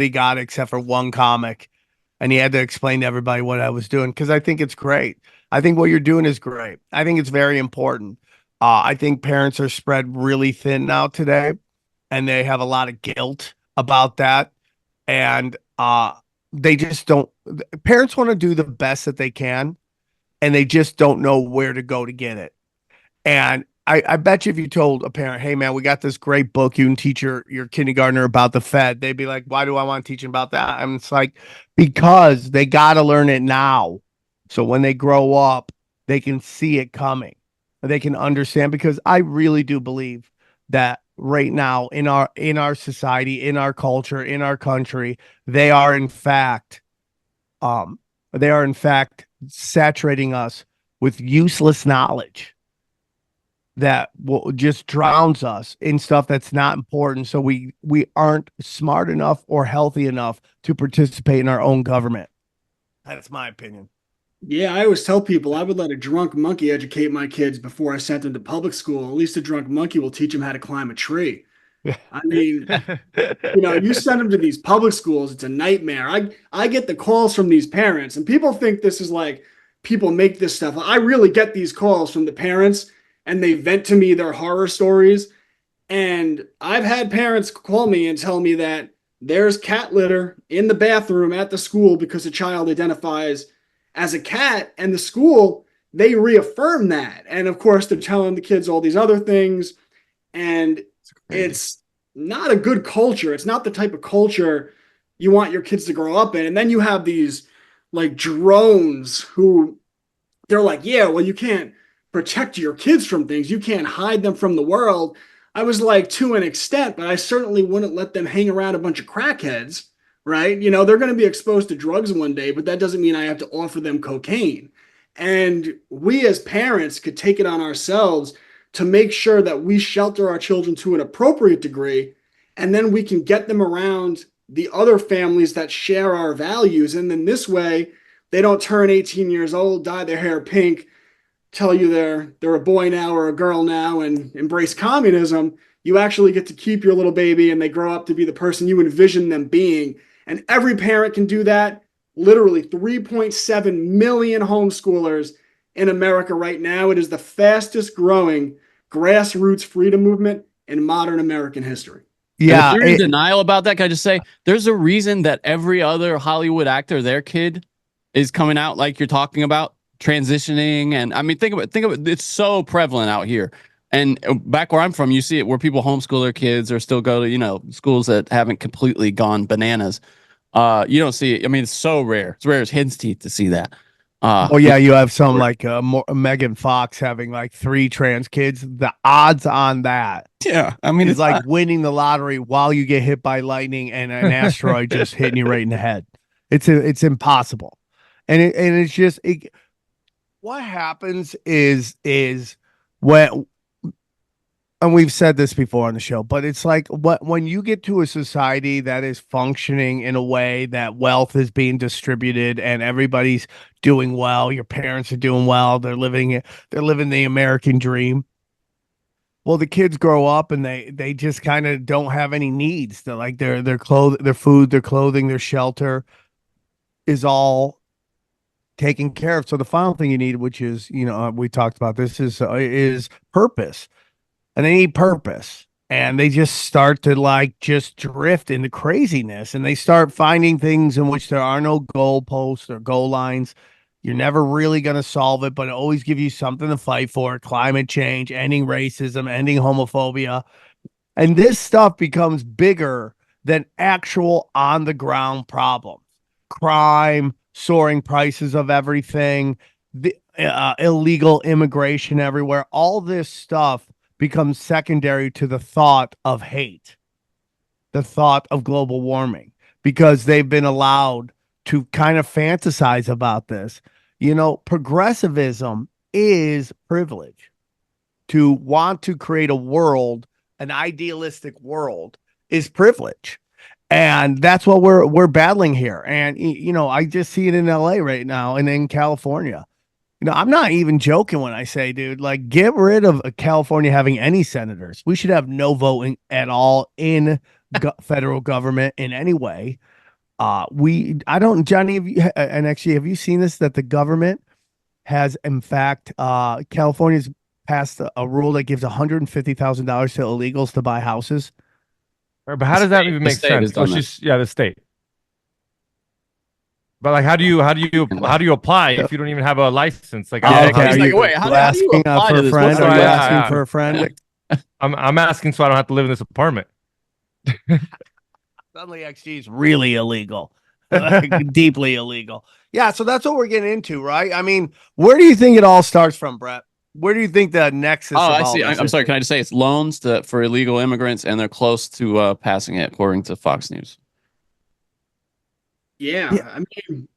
got it except for one comic, and he had to explain to everybody what I was doing because I think it's great. I think what you're doing is great. I think it's very important. I think parents are spread really thin now today, and they have a lot of guilt about that, and they just don't. Parents want to do the best that they can, and they just don't know where to go to get it. And I bet you if you told a parent, hey man, we got this great book you can teach your kindergartner about the Fed, they'd be like, why do I want to teach them about that? And it's like, because they got to learn it now. So when they grow up, they can see it coming. They can understand because I really do believe that right now in our society, in our culture, in our country, they are in fact um they are in fact saturating us with useless knowledge that will just drowns us in stuff that's not important. So we aren't smart enough or healthy enough to participate in our own government. That's my opinion. Yeah, I always tell people I would let a drunk monkey educate my kids before I sent them to public school. At least a drunk monkey will teach them how to climb a tree. I mean, you send them to these public schools, it's a nightmare. I get the calls from these parents, and people think this is like people make this stuff. I really get these calls from the parents, and they vent to me their horror stories. And I've had parents call me and tell me that there's cat litter in the bathroom at the school because a child identifies as a cat, and the school, they reaffirm that. And of course, they're telling the kids all these other things, and it's not a good culture. It's not the type of culture you want your kids to grow up in. And then you have these like drones who they're like, yeah, well, you can't protect your kids from things. You can't hide them from the world. I was like, to an extent, but I certainly wouldn't let them hang around a bunch of crackheads, right? They're going to be exposed to drugs one day, but that doesn't mean I have to offer them cocaine. And we as parents could take it on ourselves to make sure that we shelter our children to an appropriate degree, and then we can get them around the other families that share our values. And then this way, they don't turn 18 years old, dye their hair pink, tell you they're a boy now or a girl now and embrace communism. You actually get to keep your little baby and they grow up to be the person you envision them being. And every parent can do that. Literally 3.7 million homeschoolers in America right now. It is the fastest growing grassroots freedom movement in modern American history. And if Yeah, you're in denial about that, can I just say there's a reason that every other Hollywood actor, their kid is coming out like you're talking about, transitioning. And I mean, think of it. It's so prevalent out here. And back where I'm from, you see it where people homeschool their kids or still go to, schools that haven't completely gone bananas. You don't see it. I mean, it's so rare. It's rare as hen's teeth to see that. oh yeah, you have some like Megan Fox having like 3 trans kids. The odds on that yeah, I mean, is it's like winning the lottery while you get hit by lightning and an asteroid just hitting you right in the head. It's impossible, and it's just what happens is when, and we've said this before on the show, but it's like when you get to a society that is functioning in a way that wealth is being distributed and everybody's doing well, your parents are doing well, they're living the American dream. Well, the kids grow up and they just kind of don't have any needs. They're like their clothes, their food, their clothing, their shelter is all taken care of. So the final thing you need, which is, we talked about this, is purpose. And they need purpose, and they just start to like just drift into craziness, and they start finding things in which there are no goalposts or goal lines. You're never really going to solve it, but it always give you something to fight for: climate change, ending racism, ending homophobia. And this stuff becomes bigger than actual on the ground problems: crime, soaring prices of everything, the illegal immigration everywhere. All this stuff becomes secondary to the thought of hate, the thought of global warming, because they've been allowed to kind of fantasize about this. Progressivism is privilege. To want to create a world, an idealistic world, is privilege. And that's what we're battling here. And I just see it in LA right now and in California. I'm not even joking when I say, dude, like, get rid of California having any senators. We should have no voting at all in federal government in any way. I don't, Johnny, and actually, have you seen this, that the government has, in fact, California's passed a rule that gives $150,000 to illegals to buy houses? But how does that even make sense? Oh, the state. But like, how do you apply if you don't even have a license? Like, wait, how do you apply to this? Are you asking for a friend? I'm asking so I don't have to live in this apartment. Suddenly, XG is really illegal, deeply illegal. Yeah, so that's what we're getting into, right? I mean, where do you think it all starts from, Brett? Where do you think the nexus? Oh, I see. I'm sorry. Can I just say it's loans for illegal immigrants, and they're close to passing it, according to Fox News. Yeah, I mean,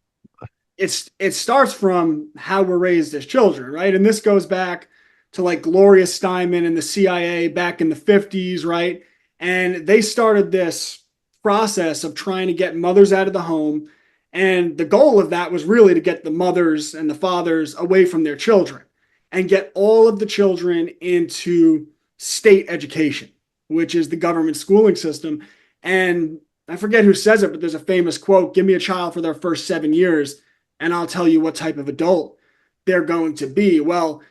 it starts from how we're raised as children, right? And this goes back to like Gloria Steinem and the CIA back in the 50s, right? And they started this process of trying to get mothers out of the home. And the goal of that was really to get the mothers and the fathers away from their children and get all of the children into state education, which is the government schooling system. And I forget who says it, but there's a famous quote: give me a child for their first 7 years, and I'll tell you what type of adult they're going to be. Well,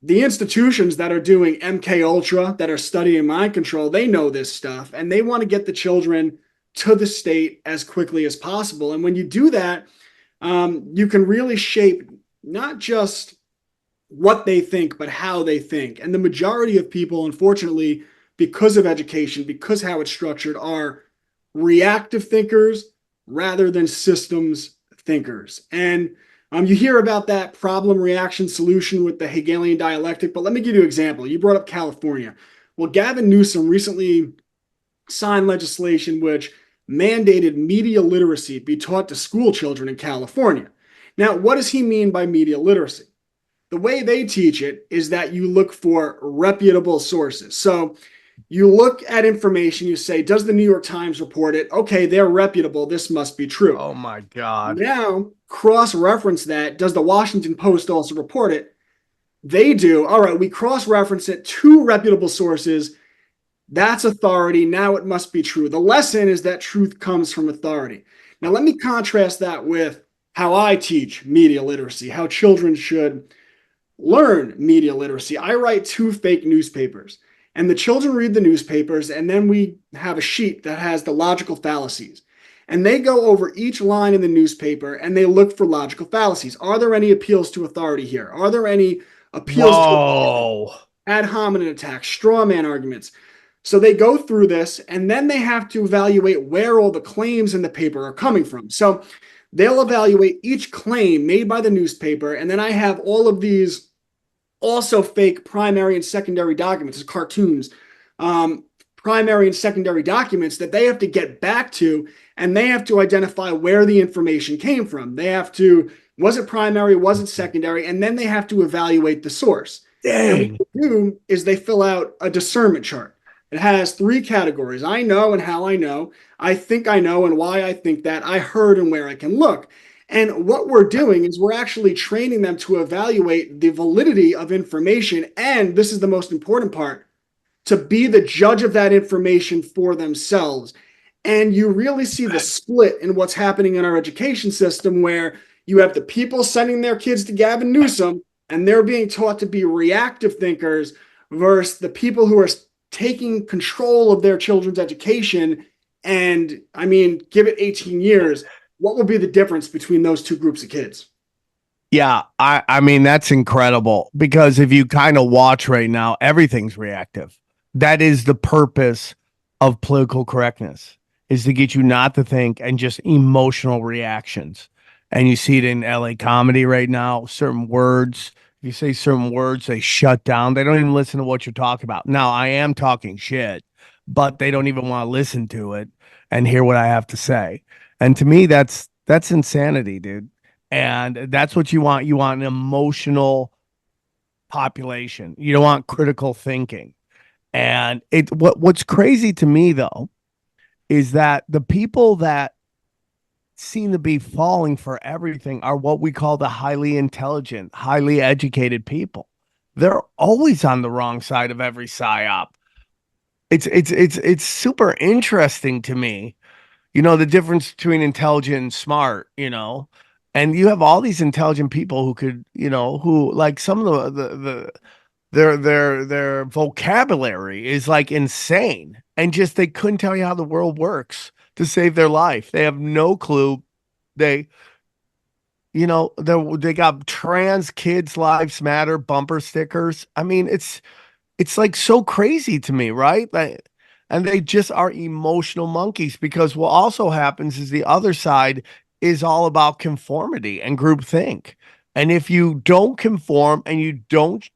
the institutions that are doing MK Ultra, that are studying mind control, they know this stuff, and they want to get the children to the state as quickly as possible. And when you do that, you can really shape not just what they think, but how they think. And the majority of people, unfortunately, because of education, because how it's structured, are reactive thinkers rather than systems thinkers. And you hear about that problem, reaction, solution with the Hegelian dialectic, but let me give you an example. You brought up California. Well, Gavin Newsom recently signed legislation which mandated media literacy be taught to school children in California. Now, what does he mean by media literacy? The way they teach it is that you look for reputable sources. So you look at information, you say, does the New York Times report it? Okay, they're reputable. This must be true. Oh my God. Now, cross-reference that. Does the Washington Post also report it? They do. All right, we cross-reference it to reputable sources. That's authority. Now it must be true. The lesson is that truth comes from authority. Now, let me contrast that with how I teach media literacy, how children should learn media literacy. I write 2 fake newspapers, and the children read the newspapers, and then we have a sheet that has the logical fallacies. And they go over each line in the newspaper, and they look for logical fallacies. Are there any appeals to authority here? Are there any appeals to ad hominem attacks, straw man arguments? So they go through this, and then they have to evaluate where all the claims in the paper are coming from. So they'll evaluate each claim made by the newspaper, and then I have all of these also fake primary and secondary documents, cartoons, primary and secondary documents that they have to get back to, and they have to identify where the information came from. They have to, was it primary, was it secondary, and then they have to evaluate the source. Dang. And what they do is they fill out a discernment chart. It has 3 categories: I know and how I know, I think I know and why I think that, I heard and where I can look. And what we're doing is we're actually training them to evaluate the validity of information. And this is the most important part, to be the judge of that information for themselves. And you really see the split in what's happening in our education system, where you have the people sending their kids to Gavin Newsom and they're being taught to be reactive thinkers, versus the people who are taking control of their children's education. And I mean, give it 18 years. What will be the difference between those 2 groups of kids? Yeah, I mean, that's incredible, because if you kind of watch right now, everything's reactive. That is the purpose of political correctness, is to get you not to think and just emotional reactions. And you see it in LA comedy right now. Certain words, if you say certain words, they shut down. They don't even listen to what you're talking about. Now, I am talking shit, but they don't even want to listen to it and hear what I have to say. And to me, that's insanity, dude. And that's what you want. You want an emotional population. You don't want critical thinking. And what's crazy to me, though, is that the people that seem to be falling for everything are what we call the highly intelligent, highly educated people. They're always on the wrong side of every psyop. It's super interesting to me You know, the difference between intelligent and smart, you know, and you have all these intelligent people who could, you know, who like some of their vocabulary is like insane, and just they couldn't tell you how the world works to save their life. They have no clue. They, you know, they got trans kids lives matter bumper stickers. I mean, it's like so crazy to me, right? Like, and they just are emotional monkeys, because what also happens is the other side is all about conformity and groupthink. And if you don't conform and you don't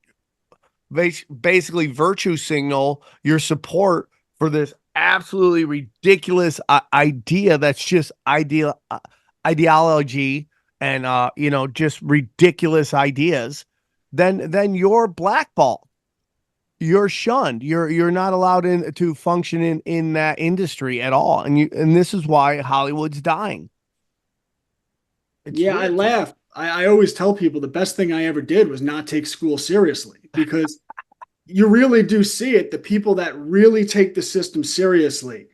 basically virtue signal your support for this absolutely ridiculous idea that's just ideology and you know, just ridiculous ideas, then you're blackballed, you're shunned, you're not allowed in to function in that industry at all, and this is why Hollywood's dying. Yeah, I laugh. I always tell people the best thing I ever did was not take school seriously, because you really do see it. The people that really take the system seriously,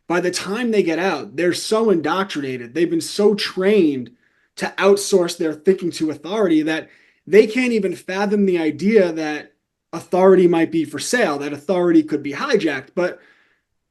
by the time they get out, they're so indoctrinated. They've been so trained to outsource their thinking to authority that they can't even fathom the idea that authority might be for sale, that authority could be hijacked. But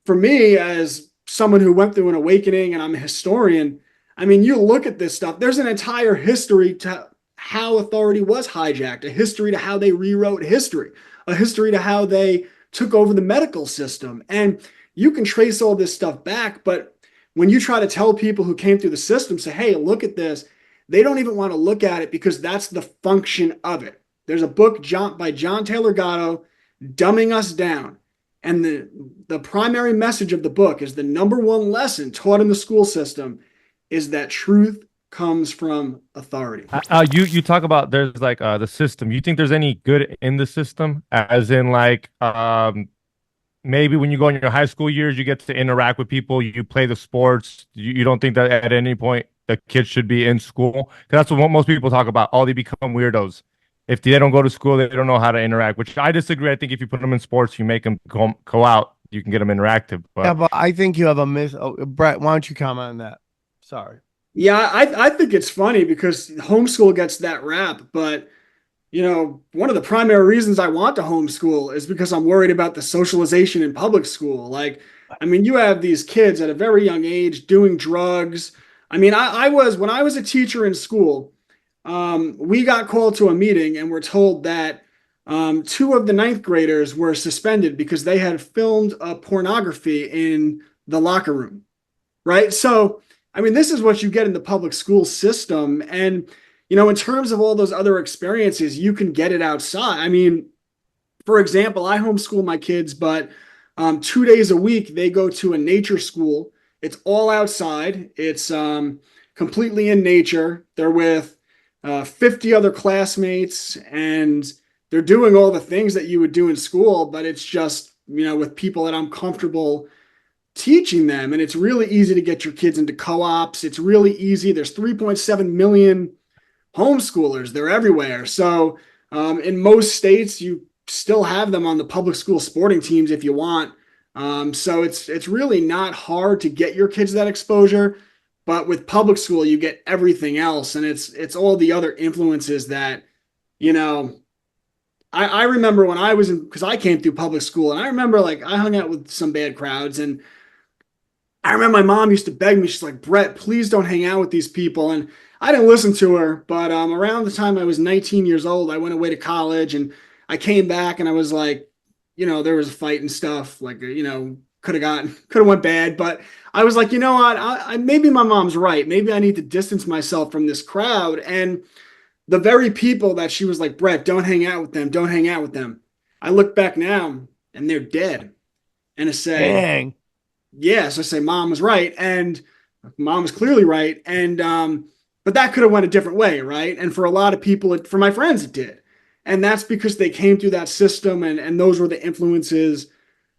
for me, as someone who went through an awakening and I'm a historian, I mean, you look at this stuff, there's an entire history to how authority was hijacked, a history to how they rewrote history, a history to how they took over the medical system. And you can trace all this stuff back, but when you try to tell people who came through the system, say, hey, look at this, they don't even want to look at it because that's the function of it. There's a book by John Taylor Gatto, Dumbing Us Down. And the primary message of the book is the number one lesson taught in the school system is that truth comes from authority. You talk about there's like the system. You think there's any good in the system, as in like maybe when you go in your high school years, you get to interact with people, you play the sports. You don't think that at any point the kids should be in school? Because that's what most people talk about. Oh, they become weirdos. If they don't go to school, they don't know how to interact, which I disagree. I think if you put them in sports, you make them go out, you can get them interactive. But Yeah, but I think you have a miss. Oh, Brett, why don't you comment on that? Sorry. Yeah, I think it's funny because homeschool gets that rap, but you know, one of the primary reasons I want to homeschool is because I'm worried about the socialization in public school. Like, I mean, you have these kids at a very young age doing drugs. I mean, I was, when I was a teacher in school, we got called to a meeting and we're told that two of the ninth graders were suspended because they had filmed pornography in the locker room, right? So, I mean, this is what you get in the public school system. And you know, in terms of all those other experiences, you can get it outside. I mean, for example, I homeschool my kids, but 2 days a week, they go to a nature school. It's all outside. It's completely in nature. They're with 50 other classmates, and they're doing all the things that you would do in school, but it's just, you know, with people that I'm comfortable teaching them. And it's really easy to get your kids into co-ops. It's really easy. There's 3.7 million homeschoolers. They're everywhere. So in most states, you still have them on the public school sporting teams if you want. So it's really not hard to get your kids that exposure. But with public school, you get everything else. And it's all the other influences that, you know, I remember when I was in, because I came through public school, and I remember like I hung out with some bad crowds, and I remember my mom used to beg me. She's like, Brett, please don't hang out with these people. And I didn't listen to her, but around the time I was 19 years old, I went away to college, and I came back, and I was like, you know, there was a fight and stuff, like, you know, could have went bad, but I was like, you know what, maybe my mom's right. Maybe I need to distance myself from this crowd. And the very people that she was like, Brett, don't hang out with them. Don't hang out with them. I look back now and they're dead. And I say, Dang. yes, I say, mom was right. And mom was clearly right. And, but that could have went a different way, right? And for a lot of people, for my friends, it did. And that's because they came through that system, and those were the influences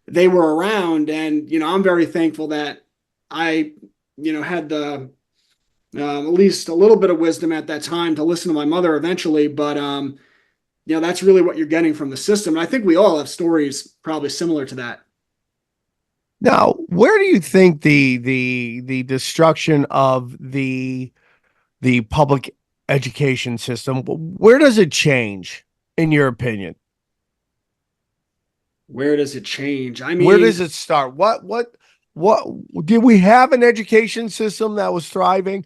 they were around. And, you know, I'm very thankful that I, you know, had the, at least a little bit of wisdom at that time to listen to my mother eventually. But, you know, that's really what you're getting from the system. And I think we all have stories probably similar to that. Now, where do you think the destruction of the public education system, where does it change, in your opinion? Where does it change? I Where mean, does it start? What did we have an education system that was thriving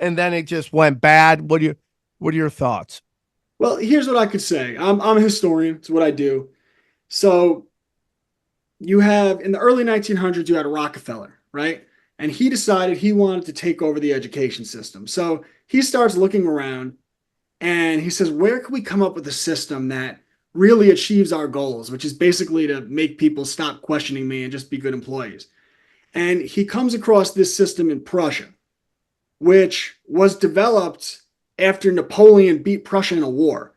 and then it just went bad? What are your thoughts? well, here's what I could say. I'm a historian. It's what I do. So you have in the early 1900s, you had Rockefeller, right? And he decided he wanted to take over the education system. So he starts looking around and he says, where can we come up with a system that really achieves our goals, which is basically to make people stop questioning me and just be good employees? And he comes across this system in Prussia, which was developed after Napoleon beat Prussia in a war.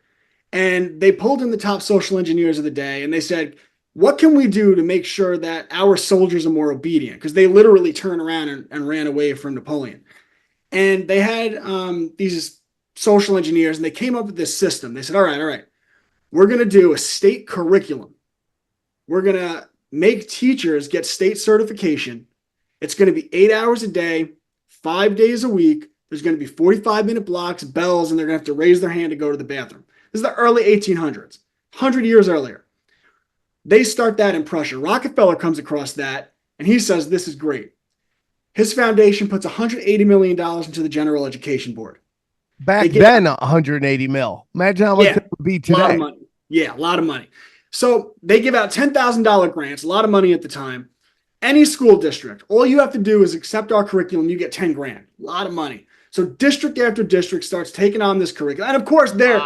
And they pulled in the top social engineers of the day and they said, what can we do to make sure that our soldiers are more obedient? Because they literally turned around and ran away from Napoleon. And they had these social engineers and they came up with this system. They said, all right, we're going to do a state curriculum. We're going to make teachers get state certification. It's going to be 8 hours a day, 5 days a week. There's going to be 45-minute blocks, bells, and they're going to have to raise their hand to go to the bathroom. This is the early 1800s, 100 years earlier. They start that in Prussia. Rockefeller comes across that, and he says, this is great. His foundation puts $180 million into the General Education Board. Back then, 180 mil. Imagine how much it would be today. A lot of money. Yeah, a lot of money. So they give out $10,000 grants, a lot of money at the time. Any school district, all you have to do is accept our curriculum, you get 10 grand. A lot of money. So district after district starts taking on this curriculum. And of course, they're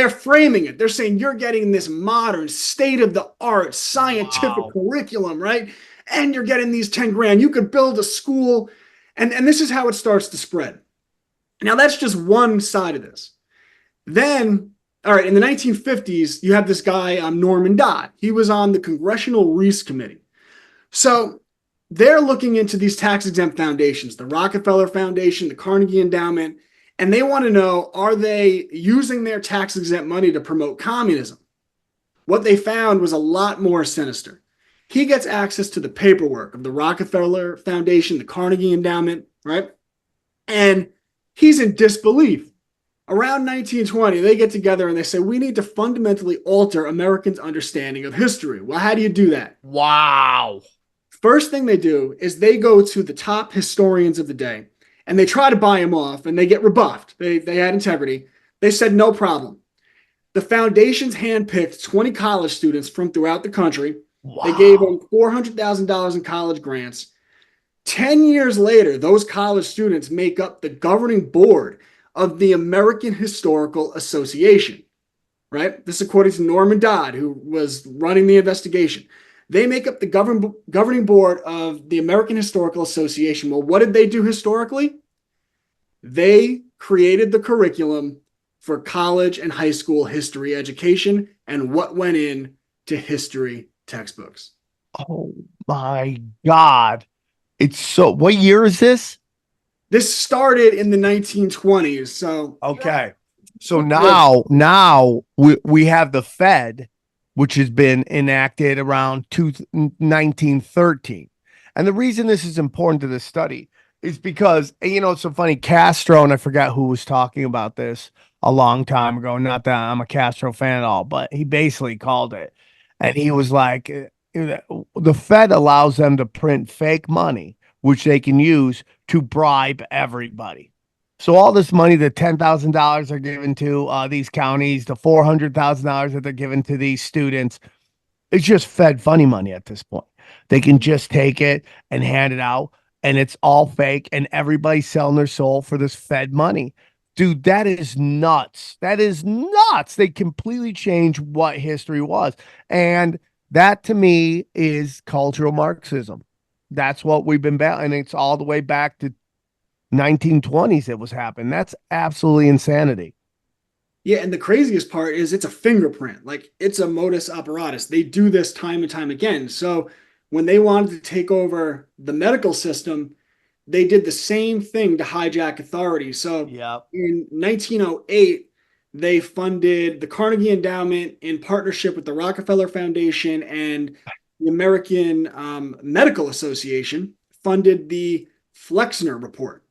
framing it. They're saying you're getting this modern, state-of-the-art, scientific curriculum, right? And you're getting these 10 grand. You could build a school. And this is how it starts to spread. Now, that's just one side of this. Then, all right, in the 1950s, you have this guy, Norman Dodd. He was on the Congressional Reese Committee. So they're looking into these tax-exempt foundations, the Rockefeller Foundation, the Carnegie Endowment, and they want to know, are they using their tax-exempt money to promote communism? What they found was a lot more sinister. He gets access to the paperwork of the Rockefeller Foundation, the Carnegie Endowment, right? And he's in disbelief. Around 1920, they get together and they say, we need to fundamentally alter Americans' understanding of history. Well, how do you do that? Wow. First thing they do is they go to the top historians of the day and they try to buy him off and they get rebuffed. They had integrity. They said, no problem. The foundation's handpicked 20 college students from throughout the country. Wow. They gave them $400,000 in college grants. 10 years later, those college students make up the governing board of the American Historical Association, right? This is according to Norman Dodd, who was running the investigation. They make up the governing board of the American Historical Association. Well, what did they do historically? They created the curriculum for college and high school history education and what went in to history textbooks. Oh my God. It's so, what year is this? This started in the 1920s. So, okay. So now we have the Fed, which has been enacted around 1913. And the reason this is important to this study is because, it's so funny, Castro, and I forgot who was talking about this a long time ago. Not that I'm a Castro fan at all, but he basically called it. And he was like, the Fed allows them to print fake money, which they can use to bribe everybody. So all this money, the $10,000 are given to these counties, the $400,000 that they're given to these students, it's just Fed funny money at this point. They can just take it and hand it out, and it's all fake, and everybody's selling their soul for this Fed money. Dude, that is nuts. That is nuts. They completely changed what history was. And that, to me, is cultural Marxism. That's what we've been battling. It's all the way back to 1920s it was happening. That's absolutely insanity. Yeah, and the craziest part is it's a fingerprint. Like, it's a modus operatus. They do this time and time again. So when they wanted to take over the medical system, they did the same thing to hijack authority. So in 1908, they funded the Carnegie Endowment in partnership with the Rockefeller Foundation and the American Medical Association funded the Flexner report.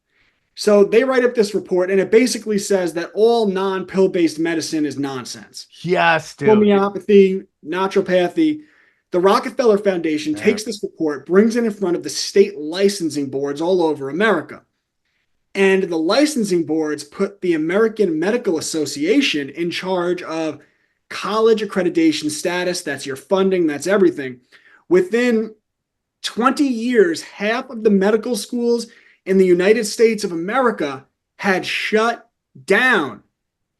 So they write up this report, and it basically says that all non-pill-based medicine is nonsense. Yes, dude. Homeopathy, naturopathy. The Rockefeller Foundation takes this report, brings it in front of the state licensing boards all over America. And the licensing boards put the American Medical Association in charge of college accreditation status. That's your funding, that's everything. Within 20 years, half of the medical schools in the United States of America had shut down,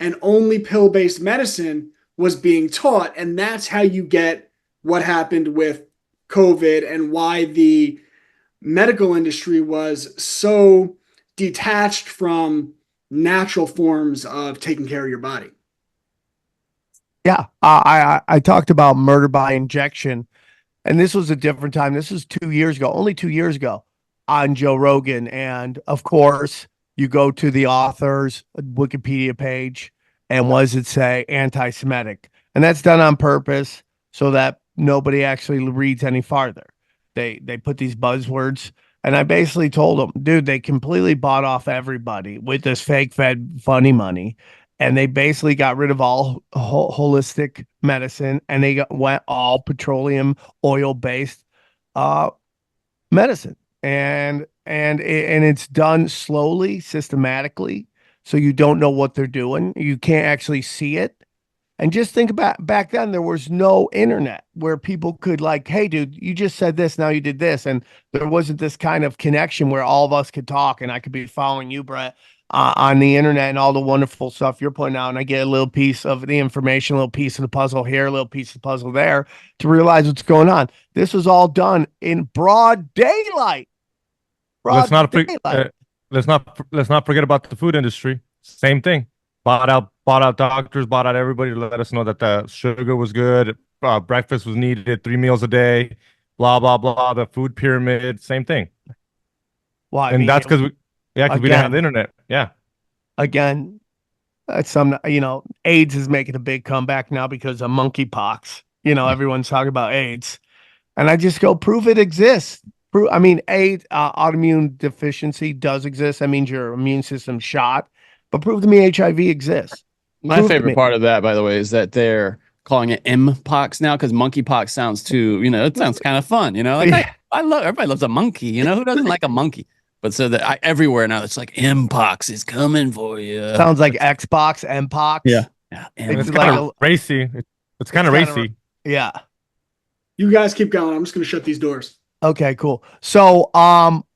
and only pill-based medicine was being taught. And that's how you get what happened with COVID and why the medical industry was so detached from natural forms of taking care of your body. Yeah, I talked about murder by injection, and this was a different time. This was 2 years ago, only 2 years ago, on Joe Rogan. And of course, you go to the author's Wikipedia page, and what does it say? Anti-Semitic. And that's done on purpose so that nobody actually reads any farther. They put these buzzwords, and I basically told them, dude, they completely bought off everybody with this fake fed funny money. And they basically got rid of all holistic medicine, and they went all petroleum oil based medicine. And it's done slowly, systematically, so you don't know what they're doing. You can't actually see it. And just think about back then, there was no internet where people could like, hey, dude, you just said this, now you did this. And there wasn't this kind of connection where all of us could talk, and I could be following you, Brett, on the internet and all the wonderful stuff you're putting out. And I get a little piece of the information, a little piece of the puzzle here, a little piece of the puzzle there to realize what's going on. This was all done in broad daylight. Let's not forget about the food industry. Same thing. Bought out doctors, bought out everybody to let us know that the sugar was good, breakfast was needed, 3 meals a day, blah blah blah. The food pyramid, same thing. Well, and that's because we didn't have the internet. Yeah. Again, AIDS is making a big comeback now because of monkeypox. Everyone's talking about AIDS, and I just go, prove it exists. AIDS, autoimmune deficiency does exist. That means your immune system's shot. But prove to me HIV exists. My favorite part of that, by the way, is that they're calling it M-pox now, because monkeypox sounds too, it sounds kind of fun, Like I love, everybody loves a monkey, who doesn't like a monkey? But so that everywhere now, it's like M-pox is coming for you. Sounds like Xbox, M-pox. Yeah. It's kind of racy. It's kind of racy. Yeah. You guys keep going. I'm just going to shut these doors. Okay, cool. So,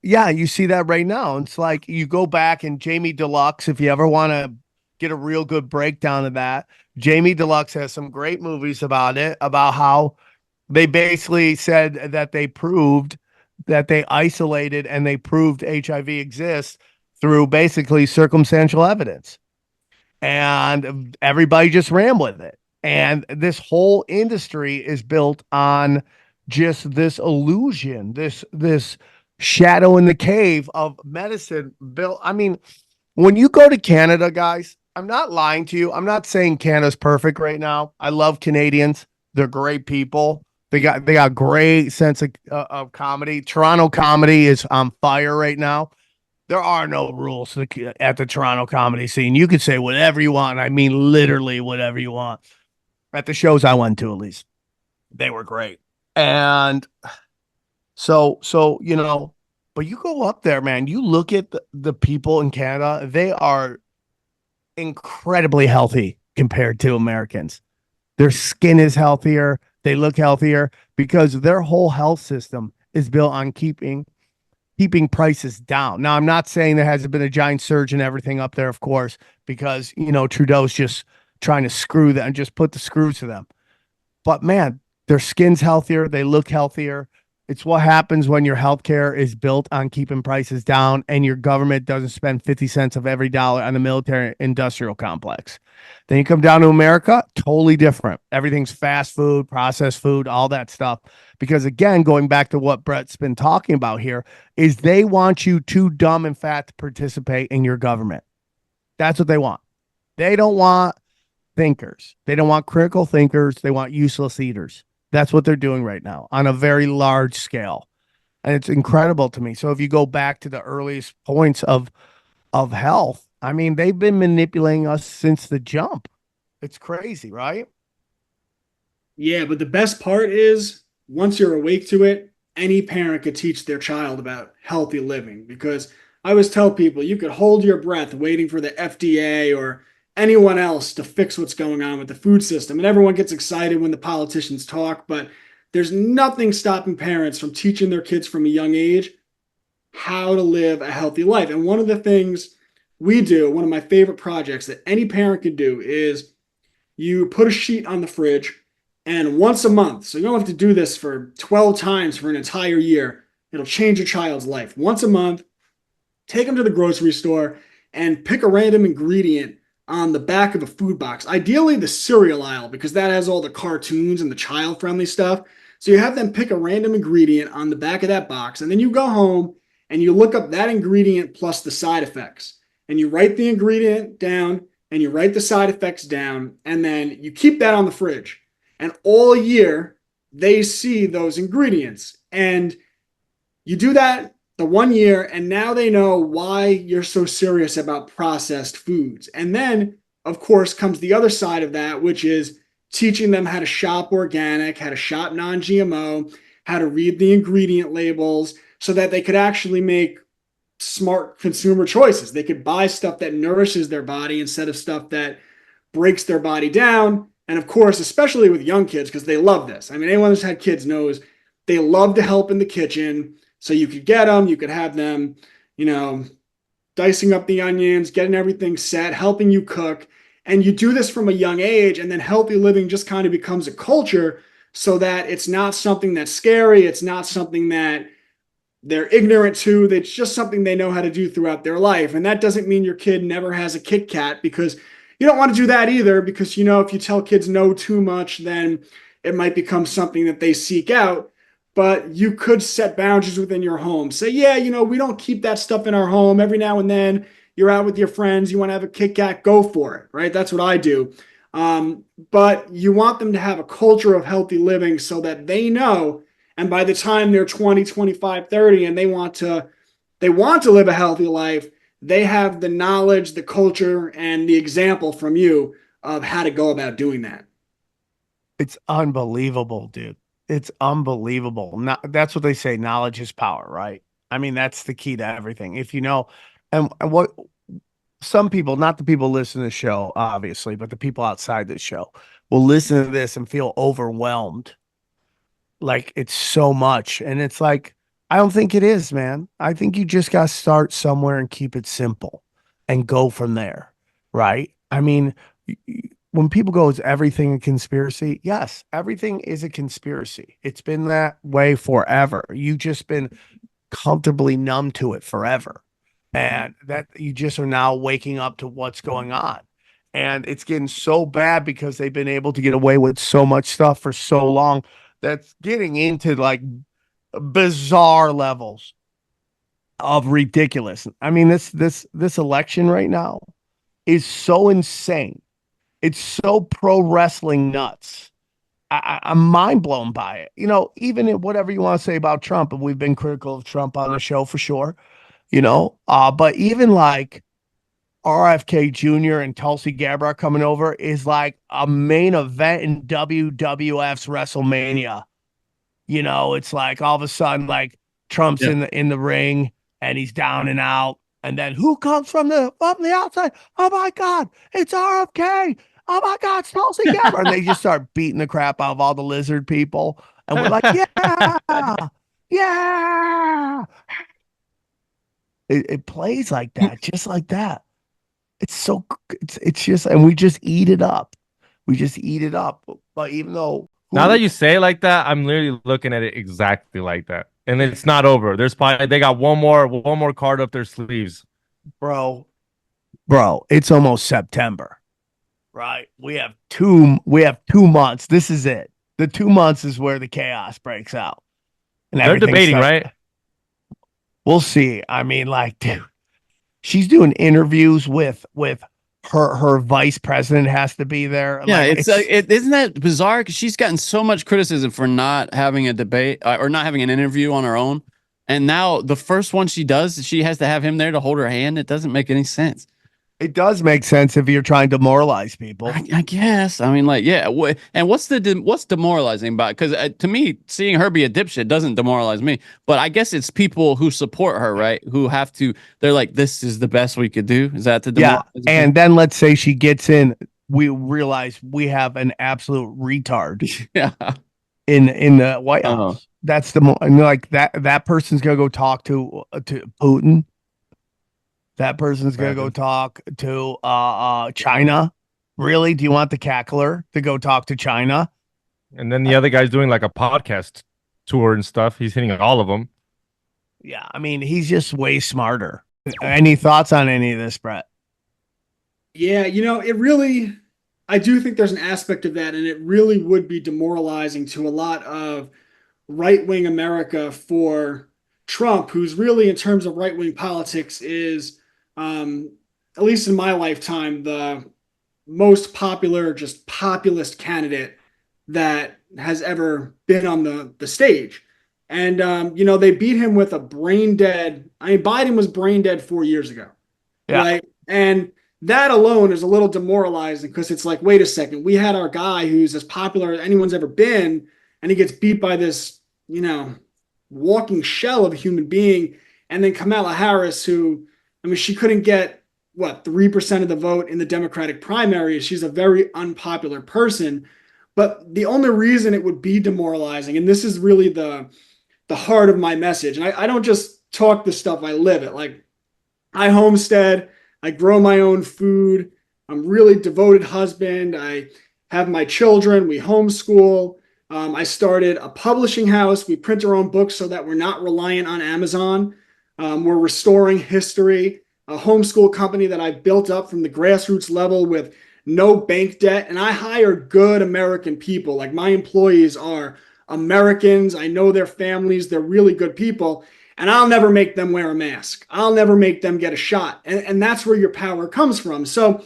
you see that right now. It's like you go back, and Jamie Deluxe, if you ever want to get a real good breakdown of that, Jamie Deluxe has some great movies about it, about how they basically said that they proved that they isolated and they proved HIV exists through basically circumstantial evidence. And everybody just ran with it. And this whole industry is built on just this illusion, this shadow in the cave of medicine built. When you go to Canada, guys, I'm not lying to you. I'm not saying Canada's perfect right now. I love Canadians. They're great people. They got great sense of comedy. Toronto comedy is on fire right now. There are no rules at the Toronto comedy scene. You could say whatever you want. I mean, literally whatever you want. At the shows I went to, at least, they were great. And so, but you go up there, man, you look at the people in Canada, they are incredibly healthy compared to Americans. Their skin is healthier. They look healthier because their whole health system is built on keeping prices down. Now, I'm not saying there hasn't been a giant surge in everything up there, of course, because, Trudeau's just trying to screw them and just put the screws to them. But man, their skin's healthier. They look healthier. It's what happens when your healthcare is built on keeping prices down and your government doesn't spend 50 cents of every dollar on the military industrial complex. Then you come down to America, totally different. Everything's fast food, processed food, all that stuff. Because again, going back to what Brett's been talking about here, is they want you too dumb and fat to participate in your government. That's what they want. They don't want thinkers. They don't want critical thinkers. They want useless eaters. That's what they're doing right now on a very large scale. And it's incredible to me. So if you go back to the earliest points of health, I mean, they've been manipulating us since the jump. It's crazy, right? Yeah, but the best part is once you're awake to it, any parent could teach their child about healthy living because I always tell people you could hold your breath waiting for the FDA or anyone else to fix what's going on with the food system. And everyone gets excited when the politicians talk, but there's nothing stopping parents from teaching their kids from a young age how to live a healthy life. And one of the things we do, one of my favorite projects that any parent can do is you put a sheet on the fridge and once a month, so you don't have to do this for 12 times for an entire year, it'll change your child's life. Once a month, take them to the grocery store and pick a random ingredient on the back of a food box. Ideally, the cereal aisle, because that has all the cartoons and the child-friendly stuff. So you have them pick a random ingredient on the back of that box, and then you go home and you look up that ingredient plus the side effects. And you write the ingredient down and you write the side effects down, and then you keep that on the fridge. And all year, they see those ingredients. And you do that the 1 year, and now they know why you're so serious about processed foods. And then, of course, comes the other side of that, which is teaching them how to shop organic, how to shop non-GMO, how to read the ingredient labels so that they could actually make smart consumer choices. They could buy stuff that nourishes their body instead of stuff that breaks their body down. And of course, especially with young kids, because they love this. I mean, anyone who's had kids knows they love to help in the kitchen. So you could get them, you could have them, dicing up the onions, getting everything set, helping you cook. And you do this from a young age, and then healthy living just kind of becomes a culture so that it's not something that's scary. It's not something that they're ignorant to. It's just something they know how to do throughout their life. And that doesn't mean your kid never has a Kit Kat, because you don't want to do that either, because, if you tell kids no too much, then it might become something that they seek out. But you could set boundaries within your home. Say, we don't keep that stuff in our home. Every now and then you're out with your friends, you want to have a Kit Kat, go for it, right? That's what I do. But you want them to have a culture of healthy living so that they know, and by the time they're 20, 25, 30, and they want to live a healthy life, they have the knowledge, the culture, and the example from you of how to go about doing that. It's unbelievable, dude. It's unbelievable. That's what they say. Knowledge is power, right? I mean, that's the key to everything. If you know, and what some people, not the people listening to the show, obviously, but the people outside the show will listen to this and feel overwhelmed. Like it's so much. And it's like, I don't think it is, man. I think you just got to start somewhere and keep it simple and go from there, right? I mean, when people go, is everything a conspiracy? Yes, everything is a conspiracy. It's been that way forever. You've just been comfortably numb to it forever. And that you just are now waking up to what's going on. And it's getting so bad because they've been able to get away with so much stuff for so long that's getting into like bizarre levels of ridiculous. I mean, this election right now is so insane. It's so pro wrestling nuts. I'm mind blown by it. Even in whatever you want to say about Trump, and we've been critical of Trump on the show for sure, but even like RFK Jr. and Tulsi Gabbard coming over is like a main event in WWF's WrestleMania. It's like all of a sudden, like Trump's in the ring and he's down and out. And then who comes from the outside? Oh my God, it's RFK. Oh my God, it's Tulsi Gabbard. And they just start beating the crap out of all the lizard people. And we're like, yeah. It plays like that, just like that. It's just, and we just eat it up. But even though now that you say it like that, I'm literally looking at it exactly like that. And it's not over. There's probably they got one more card up their sleeves. Bro, it's almost September. Right? We have 2 months. This is it. The 2 months is where the chaos breaks out. And they're debating, right? We'll see. I mean, like, dude, she's doing interviews with her vice president has to be there. Yeah, Like, isn't that bizarre? Because she's gotten so much criticism for not having a debate or not having an interview on her own, and now the first one she does, she has to have him there to hold her hand. It doesn't make any sense. it does make sense if you're trying to demoralize people. I guess. I mean, like, yeah. And what's demoralizing about it? Because to me, seeing her be a dipshit doesn't demoralize me. But I guess it's people who support her, right? Who have to. They're like, this is the best we could do. Is that the demoralizing thing? And then let's say she gets in, we realize we have an absolute retard Yeah. in the White House. That's like that person's gonna go talk to Putin. That person's gonna go talk to China. Really? Do you want the cackler to go talk to China? And then the other guy's doing like a podcast tour and stuff. He's hitting all of them. Yeah, I mean, he's just way smarter. Any thoughts on any of this, Brett? Yeah, it really, I do think there's an aspect of that, and it really would be demoralizing to a lot of right-wing America for Trump, who's really, in terms of right-wing politics, is, at least in my lifetime, the most popular, just populist candidate that has ever been on the stage. And, they beat him with a brain dead. I mean, Biden was brain dead 4 years ago. Yeah. Right. And that alone is a little demoralizing because it's like, wait a second, we had our guy who's as popular as anyone's ever been, and he gets beat by this, walking shell of a human being. And then Kamala Harris, who, I mean, she couldn't get 3% of the vote in the Democratic primary. She's a very unpopular person. But the only reason it would be demoralizing, and this is really the heart of my message, and I don't just talk this stuff, I live it. Like, I homestead, I grow my own food, I'm really devoted husband, I have my children, we homeschool. I started a publishing house. We print our own books so that we're not reliant on Amazon. We're restoring history, a homeschool company that I built up from the grassroots level with no bank debt. And I hire good American people. Like, my employees are Americans. I know their families. They're really good people. And I'll never make them wear a mask. I'll never make them get a shot. And that's where your power comes from. So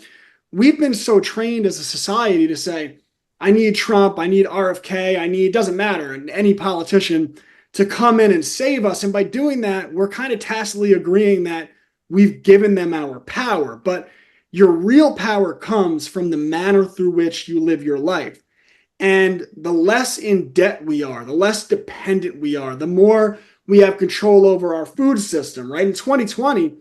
we've been so trained as a society to say, I need Trump, I need RFK, it doesn't matter, and any politician to come in and save us. And by doing that, we're kind of tacitly agreeing that we've given them our power. But your real power comes from the manner through which you live your life. And the less in debt we are, the less dependent we are, the more we have control over our food system, right? In 2020,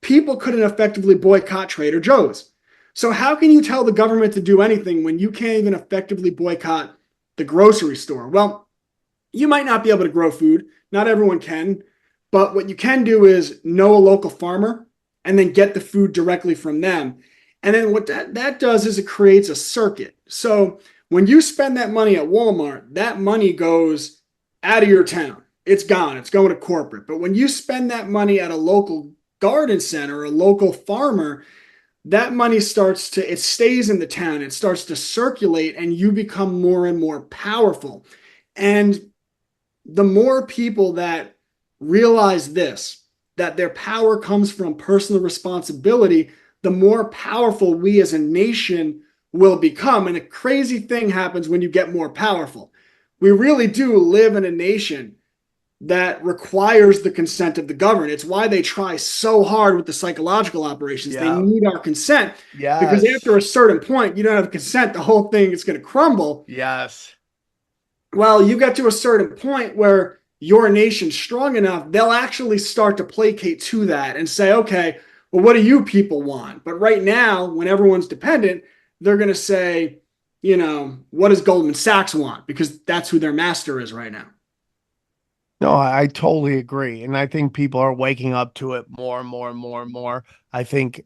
people couldn't effectively boycott Trader Joe's. So how can you tell the government to do anything when you can't even effectively boycott the grocery store? Well, you might not be able to grow food. Not everyone can. But what you can do is know a local farmer and then get the food directly from them. And then what that does is it creates a circuit. So when you spend that money at Walmart, that money goes out of your town. It's gone. It's going to corporate. But when you spend that money at a local garden center, or a local farmer, that money it stays in the town. It starts to circulate, and you become more and more powerful. And the more people that realize this, that their power comes from personal responsibility, the more powerful we as a nation will become. And a crazy thing happens when you get more powerful. We really do live in a nation that requires the consent of the governed. It's why they try so hard with the psychological operations. Yeah. They need our consent. Yes. Because after a certain point, you don't have consent, the whole thing is going to crumble. Yes. Well, you get to a certain point where your nation's strong enough, they'll actually start to placate to that and say, okay, well, what do you people want? But right now, when everyone's dependent, they're going to say, what does Goldman Sachs want? Because that's who their master is right now. No, I totally agree. And I think people are waking up to it more and more and more and more. I think,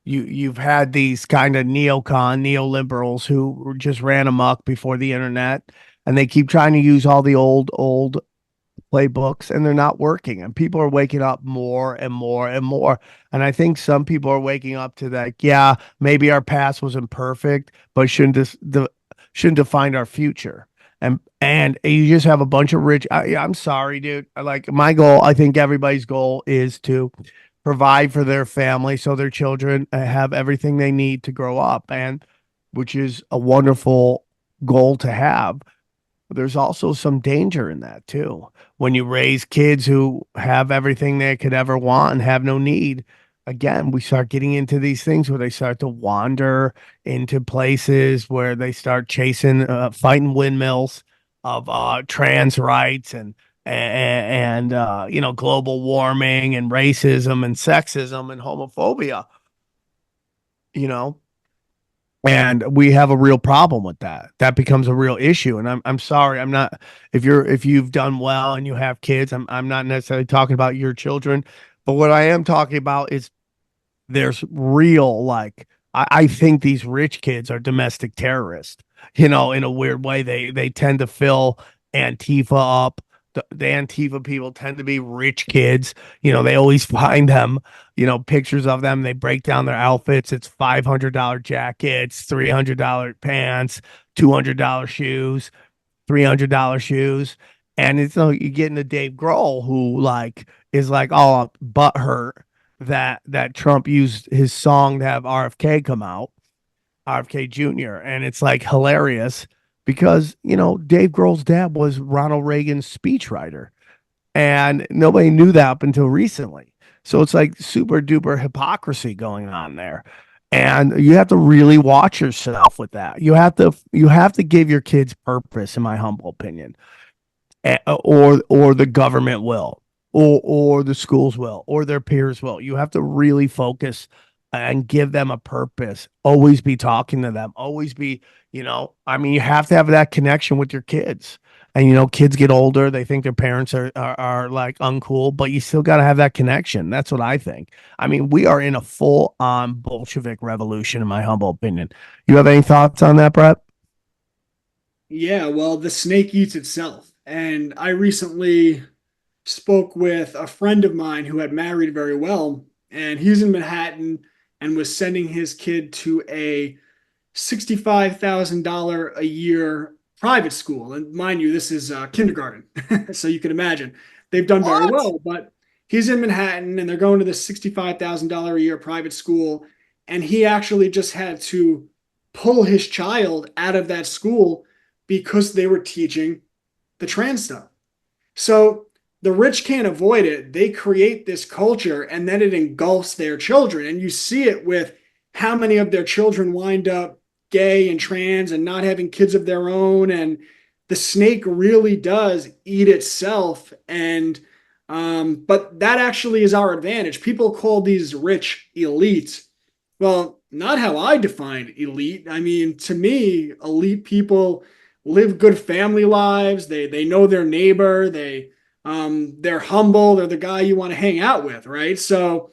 you've had these kind of neoliberals who just ran amok before the internet, and they keep trying to use all the old playbooks, and they're not working. And people are waking up more and more and more. And I think some people are waking up to that. Yeah, maybe our past wasn't perfect, but shouldn't define our future. And you just have a bunch of rich. I'm sorry, dude. Like, my goal, I think everybody's goal is to provide for their family so their children have everything they need to grow up, and which is a wonderful goal to have. But there's also some danger in that too. When you raise kids who have everything they could ever want and have no need, again, we start getting into these things where they start to wander into places where they start chasing, fighting windmills of trans rights and you know, global warming and racism and sexism and homophobia. You know, and we have a real problem with that. That becomes a real issue. And I'm sorry, I'm not, if you've done well and you have kids, I'm not necessarily talking about your children, but what I am talking about is there's real, like, I think these rich kids are domestic terrorists, you know, in a weird way. They tend to fill Antifa up. The Antifa people tend to be rich kids. You know, they always find them, you know, pictures of them. They break down their outfits. It's $500 jackets, $300 pants, $200 shoes, $300 shoes. And it's like you get into Dave Grohl, who like is like all butthurt that Trump used his song to have RFK come out, RFK Jr. And it's like hilarious because, you know, Dave Grohl's dad was Ronald Reagan's speechwriter, and nobody knew that up until recently. So it's like super duper hypocrisy going on there. And you have to really watch yourself with that. You have to give your kids purpose, in my humble opinion. Or the government will, or the schools will, or their peers will. You have to really focus and give them a purpose. Always be talking to them. Always be, you know, I mean, you have to have that connection with your kids. And you know, kids get older, they think their parents are like uncool, but you still got to have that connection. That's what I think. I mean, we are in a full on Bolshevik revolution, in my humble opinion. You have any thoughts on that, Brett? Yeah, well, the snake eats itself. And I recently spoke with a friend of mine who had married very well, and he's in Manhattan and was sending his kid to a $65,000 a year private school. And mind you, this is kindergarten. So you can imagine they've done very What? well, but he's in Manhattan and they're going to this $65,000 a year private school. And he actually just had to pull his child out of that school because they were teaching the trans stuff. So the rich can't avoid it. They create this culture and then it engulfs their children. And you see it with how many of their children wind up gay and trans and not having kids of their own. And the snake really does eat itself. And but that actually is our advantage. People call these rich elites. Well, not how I define elite. I mean, to me, elite people live good family lives. They know their neighbor. They're humble. They're the guy you want to hang out with, right? So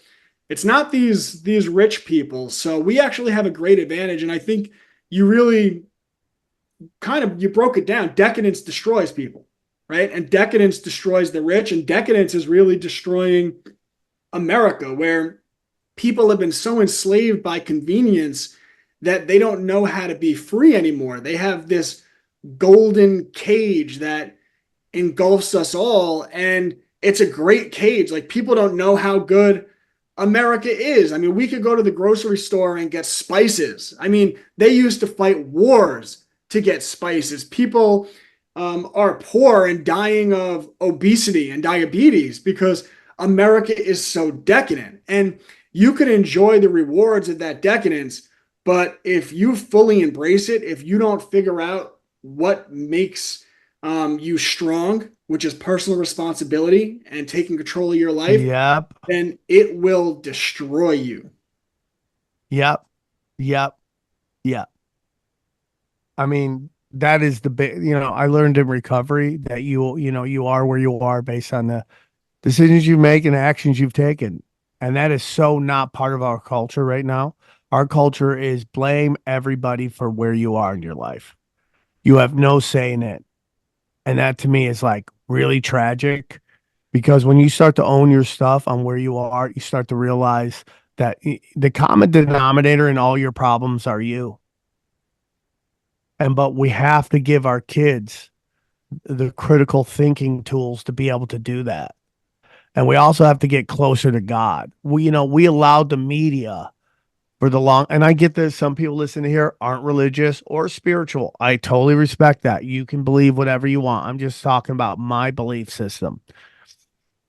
it's not these rich people. So we actually have a great advantage. And I think you really you broke it down. Decadence destroys people, right? And decadence destroys the rich. And decadence is really destroying America, where people have been so enslaved by convenience that they don't know how to be free anymore. They have this golden cage that engulfs us all, and it's a great cage. Like, people don't know how good America is. I mean, we could go to the grocery store and get spices. I mean, they used to fight wars to get spices. People are poor and dying of obesity and diabetes because America is so decadent. And you can enjoy the rewards of that decadence, but if you fully embrace it, if you don't figure out what makes you strong, which is personal responsibility and taking control of your life, Yep. then it will destroy you. Yep. Yep. Yep. I mean, that is the big, you know, I learned in recovery that you are where you are based on the decisions you make and actions you've taken. And that is so not part of our culture right now. Our culture is blame everybody for where you are in your life. You have no say in it. And that to me is like really tragic, because when you start to own your stuff on where you are, you start to realize that the common denominator in all your problems are you. But we have to give our kids the critical thinking tools to be able to do that. And we also have to get closer to God. We allowed the media for the long, and I get this. Some people listening here aren't religious or spiritual. I totally respect that. You can believe whatever you want. I'm just talking about my belief system.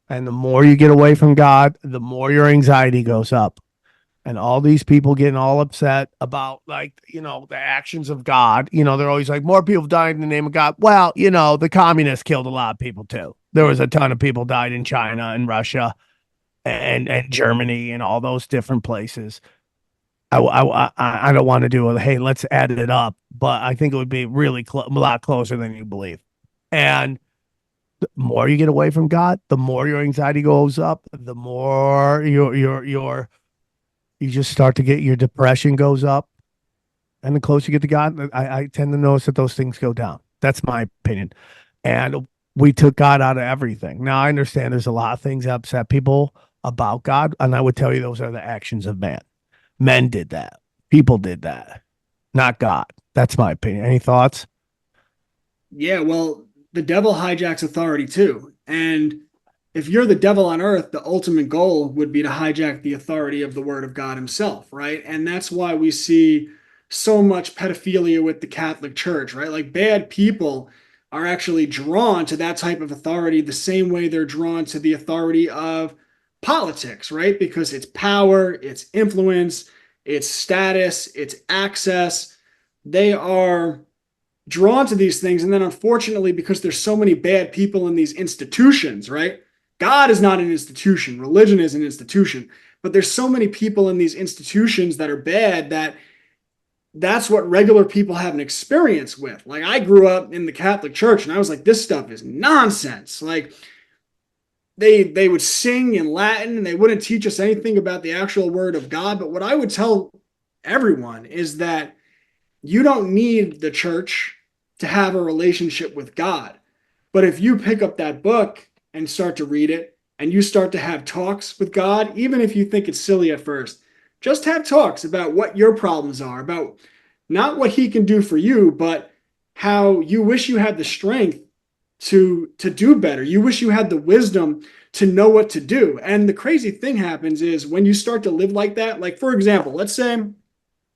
And the more you get away from God, the more your anxiety goes up. And all these people getting all upset about, like, the actions of God. They're always like, more people died in the name of God. Well, the communists killed a lot of people too. There was a ton of people died in China and Russia and Germany and all those different places. I don't want to do a, hey, let's add it up, but I think it would be really a lot closer than you believe. And the more you get away from God, the more your anxiety goes up, the more you just start to get, your depression goes up, and the closer you get to God, I tend to notice that those things go down. That's my opinion. And we took God out of everything. Now I understand there's a lot of things that upset people about God, and I would tell you those are the actions of man. Men did that. People did that, not God. That's my opinion. Any thoughts? Yeah, well, the devil hijacks authority too. And if you're the devil on earth, the ultimate goal would be to hijack the authority of the word of God himself, right? And that's why we see so much pedophilia with the Catholic Church, right? Like, bad people are actually drawn to that type of authority the same way they're drawn to the authority of politics, right? Because it's power, it's influence, it's status, it's access. They are drawn to these things. And then unfortunately, because there's so many bad people in these institutions, right? God is not an institution. Religion is an institution. But there's so many people in these institutions that are bad that that's what regular people have an experience with. Like, I grew up in the Catholic Church and I was like, this stuff is nonsense. Like, they would sing in Latin and they wouldn't teach us anything about the actual word of God. But what I would tell everyone is that you don't need the church to have a relationship with God. But if you pick up that book and start to read it and you start to have talks with God, even if you think it's silly at first, just have talks about what your problems are, about not what he can do for you, but how you wish you had the strength to do better. You wish you had the wisdom to know what to do. And the crazy thing happens is when you start to live like that, like, for example, let's say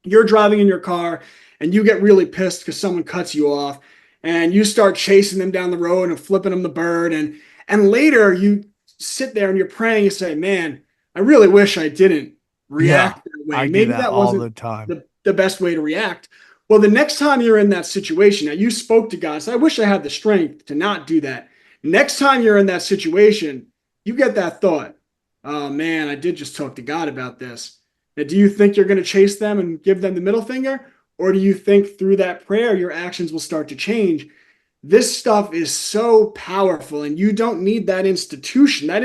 you're driving in your car and you get really pissed because someone cuts you off and you start chasing them down the road and flipping them the bird. And later you sit there and you're praying, you say, man, I really wish I didn't react that way. Maybe that wasn't the time. the best way to react. Well, the next time you're in that situation, now you spoke to God, so I wish I had the strength to not do that. Next time you're in that situation, you get that thought, oh man, I did just talk to God about this. Now, do you think you're going to chase them and give them the middle finger? Or do you think through that prayer, your actions will start to change? This stuff is so powerful, and you don't need that institution that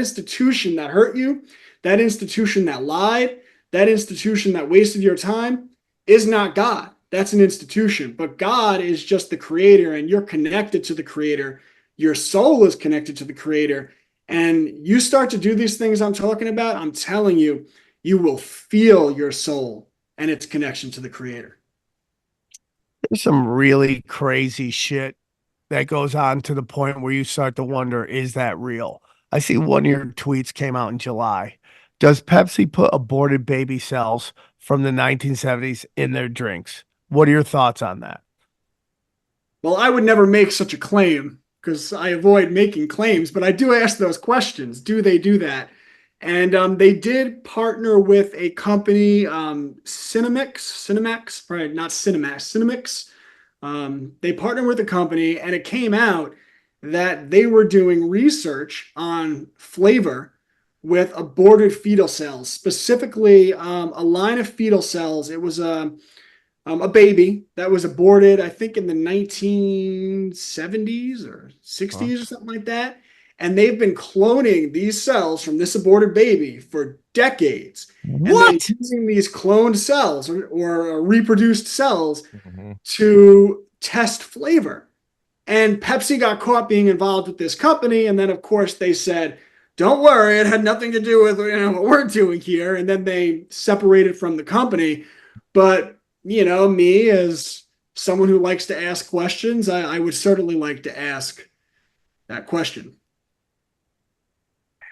hurt you, that institution that lied, that institution that wasted your time is not God. That's an institution. But God is just the creator, and you're connected to the creator. Your soul is connected to the creator. And you start to do these things I'm talking about, I'm telling you, you will feel your soul and its connection to the creator. There's some really crazy shit that goes on to the point where you start to wonder, is that real? I see one of your tweets came out in July. Does Pepsi put aborted baby cells from the 1970s in their drinks? What are your thoughts on that? Well, I would never make such a claim because I avoid making claims, but I do ask those questions. Do they do that? And they did partner with a company, Cinemax, right? Not Cinemax, Cinemix. They partnered with a company, and it came out that they were doing research on flavor with aborted fetal cells, specifically a line of fetal cells. It was a baby that was aborted, I think, in the 1970s or 60s or something like that. And they've been cloning these cells from this aborted baby for decades. What? And they're using these cloned cells or reproduced cells to test flavor. And Pepsi got caught being involved with this company. And then, of course, they said, don't worry, it had nothing to do with what we're doing here. And then they separated from the company. But, me as someone who likes to ask questions, I would certainly like to ask that question.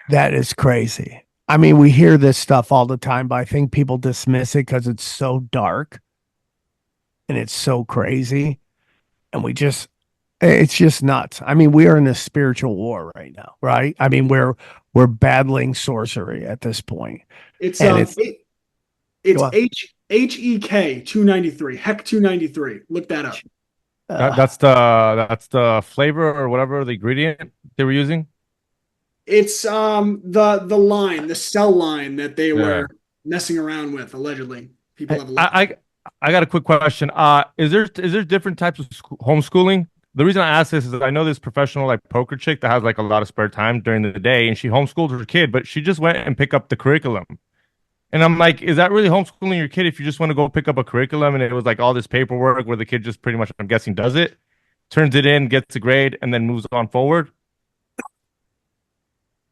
That is crazy. I mean, we hear this stuff all the time, but I think people dismiss it because it's so dark and it's so crazy. And it's just nuts. I mean, we are in a spiritual war right now, right? I mean, we're battling sorcery at this point. It's And it's go on. HEK 293, Heck 293. Look that up. That's the flavor or whatever the ingredient they were using. It's the line, the cell line that they Yeah. were messing around with, allegedly. People have a look. I got a quick question. Is there different types of homeschooling? The reason I ask this is that I know this professional like poker chick that has like a lot of spare time during the day, and she homeschooled her kid, but she just went and picked up the curriculum. And I'm like, is that really homeschooling your kid if you just want to go pick up a curriculum and it was like all this paperwork where the kid just pretty much, I'm guessing, does it, turns it in, gets a grade, and then moves on forward?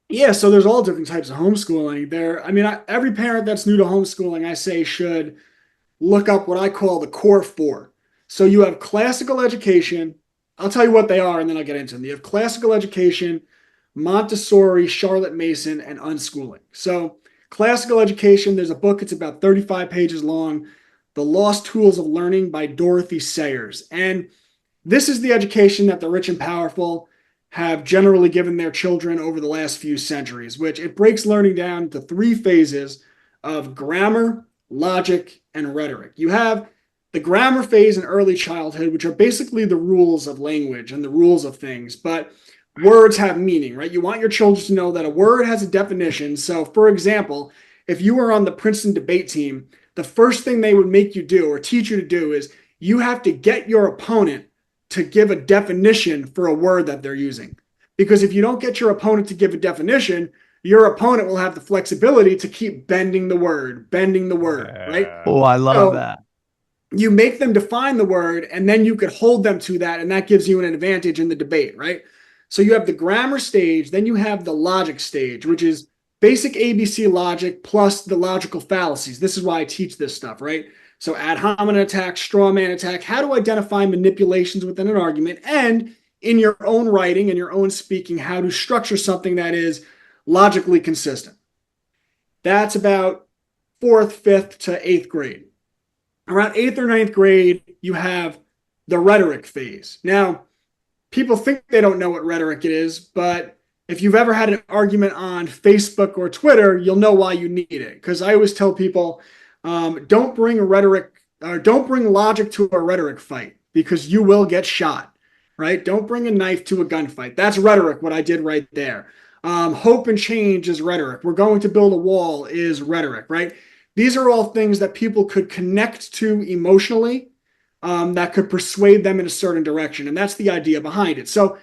Yeah, so there's all different types of homeschooling. Every parent that's new to homeschooling, I say, should look up what I call the core four. So you have classical education. I'll tell you what they are, and then I'll get into them. You have classical education, Montessori, Charlotte Mason, and unschooling. So classical education, there's a book. It's about 35 pages long, The Lost Tools of Learning by Dorothy Sayers. And this is the education that the rich and powerful have generally given their children over the last few centuries, which it breaks learning down to three phases of grammar, logic, and rhetoric. You have the grammar phase in early childhood, which are basically the rules of language and the rules of things, but words have meaning, right? You want your children to know that a word has a definition. So, for example, if you were on the Princeton debate team, the first thing they would make you do or teach you to do is you have to get your opponent to give a definition for a word that they're using. Because if you don't get your opponent to give a definition, your opponent will have the flexibility to keep bending the word, right? Oh, I love that. You make them define the word, and then you could hold them to that, and that gives you an advantage in the debate, right? So you have the grammar stage, then you have the logic stage, which is basic ABC logic plus the logical fallacies. This is why I teach this stuff, right? So ad hominem attack, straw man attack, how to identify manipulations within an argument, and in your own writing and your own speaking, how to structure something that is logically consistent. That's about 4th, 5th to 8th grade. Around 8th or 9th grade, you have the rhetoric phase. Now, people think they don't know what rhetoric it is, but if you've ever had an argument on Facebook or Twitter, you'll know why you need it. Because I always tell people, don't bring logic to a rhetoric fight because you will get shot, right? Don't bring a knife to a gunfight. That's rhetoric, what I did right there. Hope and change is rhetoric. We're going to build a wall is rhetoric, right? These are all things that people could connect to emotionally, that could persuade them in a certain direction. And that's the idea behind it. So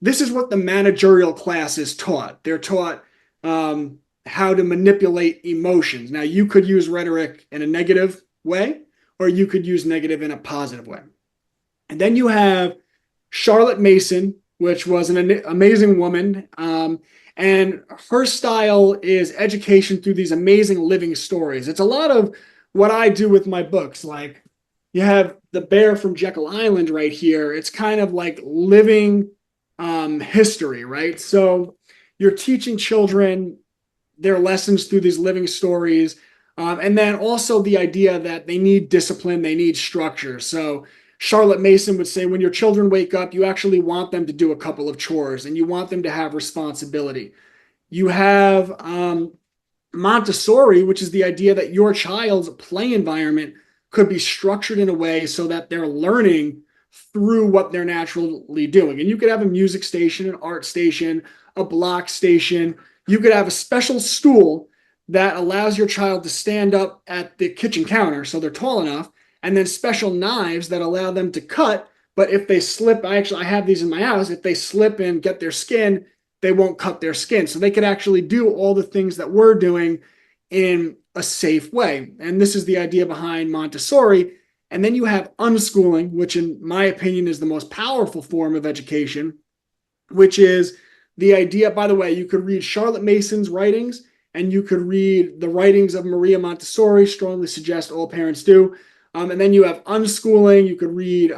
this is what the managerial class is taught. They're taught how to manipulate emotions. Now, you could use rhetoric in a negative way, or you could use negative in a positive way. And then you have Charlotte Mason, which was an amazing woman. And her style is education through these amazing living stories. It's a lot of what I do with my books. Like you have the bear from Jekyll Island right here. It's kind of like living history, right? So you're teaching children their lessons through these living stories. And then also the idea that they need discipline, they need structure. So Charlotte Mason would say, when your children wake up, you actually want them to do a couple of chores and you want them to have responsibility. You have Montessori, which is the idea that your child's play environment could be structured in a way so that they're learning through what they're naturally doing. And you could have a music station, an art station, a block station. You could have a special stool that allows your child to stand up at the kitchen counter so they're tall enough, and then special knives that allow them to cut. But if they slip, I have these in my house, if they slip and get their skin, they won't cut their skin. So they could actually do all the things that we're doing in a safe way. And this is the idea behind Montessori. And then you have unschooling, which in my opinion is the most powerful form of education, which is the idea, by the way, you could read Charlotte Mason's writings and you could read the writings of Maria Montessori, strongly suggest all parents do. And then you have unschooling. You could read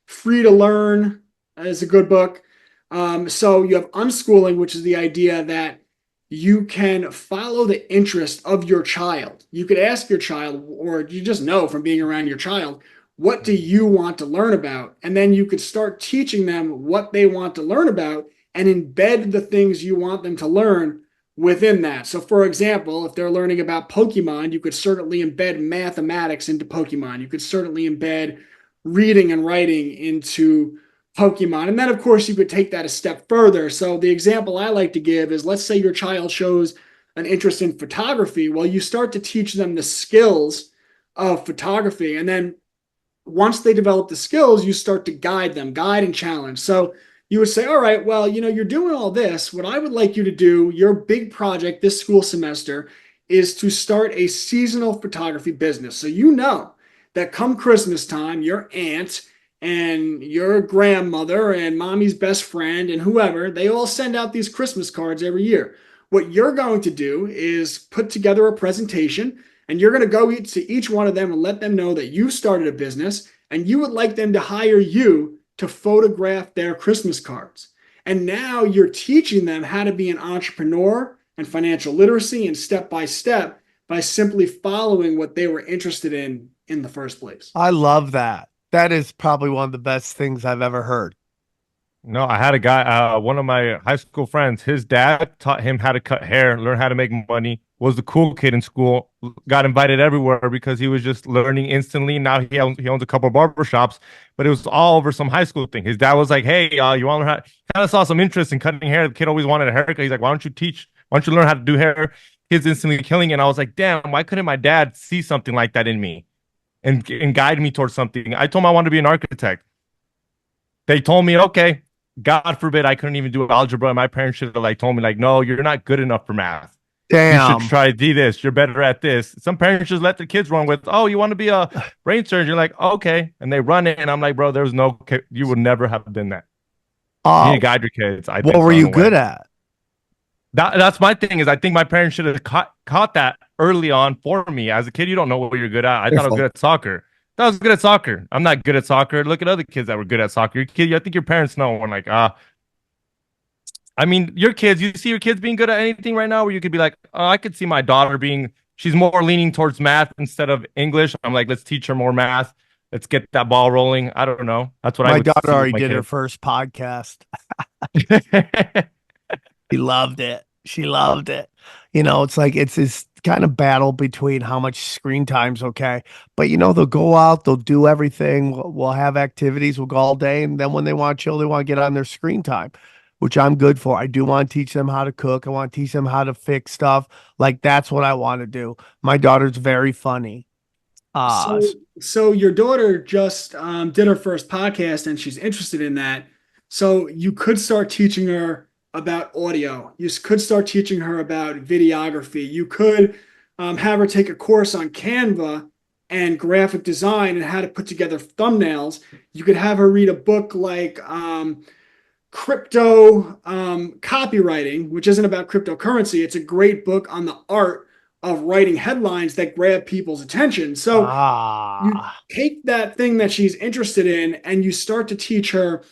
Free to Learn is a good book. So you have unschooling, which is the idea that you can follow the interest of your child. You could ask your child, or you just know from being around your child, what do you want to learn about? And then you could start teaching them what they want to learn about and embed the things you want them to learn within that. So, for example, if they're learning about Pokemon, you could certainly embed mathematics into Pokemon. You could certainly embed reading and writing into Pokemon. And then, of course, you could take that a step further. So the example I like to give is, let's say your child shows an interest in photography. Well, you start to teach them the skills of photography. And then once they develop the skills, you start to guide them, guide and challenge. So you would say, all right, well, you're doing all this. What I would like you to do, your big project this school semester, is to start a seasonal photography business. So you know that come Christmas time, your aunt and your grandmother and mommy's best friend and whoever, they all send out these Christmas cards every year. What you're going to do is put together a presentation, and you're going to go to each one of them and let them know that you started a business and you would like them to hire you to photograph their Christmas cards. And now you're teaching them how to be an entrepreneur and financial literacy and step by step by simply following what they were interested in the first place. I love that. That is probably one of the best things I've ever heard. No, I had a guy, one of my high school friends, his dad taught him how to cut hair, learn how to make money, was the cool kid in school, got invited everywhere because he was just learning instantly. Now he owns a couple of barbershops, but it was all over some high school thing. His dad was like, hey, you want to learn how, kind of saw some interest in cutting hair. The kid always wanted a haircut. He's like, why don't you learn how to do hair? Kids instantly killing it. And I was like, damn, why couldn't my dad see something like that in me and guide me towards something? I told him I wanted to be an architect. They told me, okay, God forbid I couldn't even do algebra. My parents should have told me no, you're not good enough for math. Damn. You should try this. You're better at this. Some parents just let the kids run with, oh, you want to be a brain surgeon? You're like, okay. And they run it. And I'm like, bro, you would never have done that. You need to guide your kids. What were you good at? That's my thing, is I think my parents should have caught that early on for me. As a kid, you don't know what you're good at. I thought I was good at soccer. I was good at soccer. I'm not good at soccer. Look at other kids that were good at soccer. I think your parents know. I'm like, I mean, your kids, you see your kids being good at anything right now, where you could be like, oh, I could see my daughter she's more leaning towards math instead of English. I'm like, let's teach her more math. Let's get that ball rolling. I don't know. That's what my daughter already did her first podcast. She loved it. She loved it. It's like, it's this kind of battle between how much screen time's okay. But, they'll go out, they'll do everything. We'll have activities, we'll go all day. And then when they want to chill, they want to get on their screen time, which I'm good for. I do want to teach them how to cook. I want to teach them how to fix stuff. That's what I want to do. My daughter's very funny. So your daughter just did her first podcast and she's interested in that. So you could start teaching her about audio. You could start teaching her about videography. You could have her take a course on Canva and graphic design and how to put together thumbnails. You could have her read a book like Crypto Copywriting, which isn't about cryptocurrency. It's a great book on the art of writing headlines that grab people's attention. So you take that thing that she's interested in and you start to teach her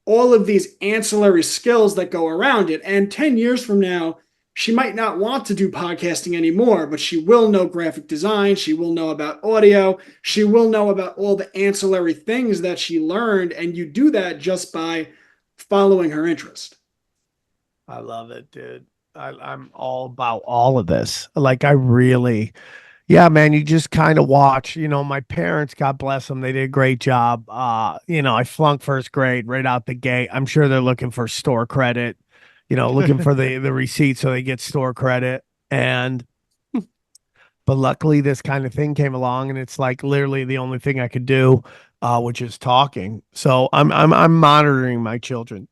all of these ancillary skills that go around it. And 10 years from now, she might not want to do podcasting anymore, but she will know graphic design. She will know about audio. She will know about all the ancillary things that she learned. And you do that just by following her interest. I love it, dude. I'm all about all of this. Yeah, man, you just kind of watch, my parents, God bless them. They did a great job. I flunked first grade right out the gate. I'm sure they're looking for store credit, looking for the receipt so they get store credit. But luckily this kind of thing came along and it's literally the only thing I could do, which is talking. So I'm monitoring my children.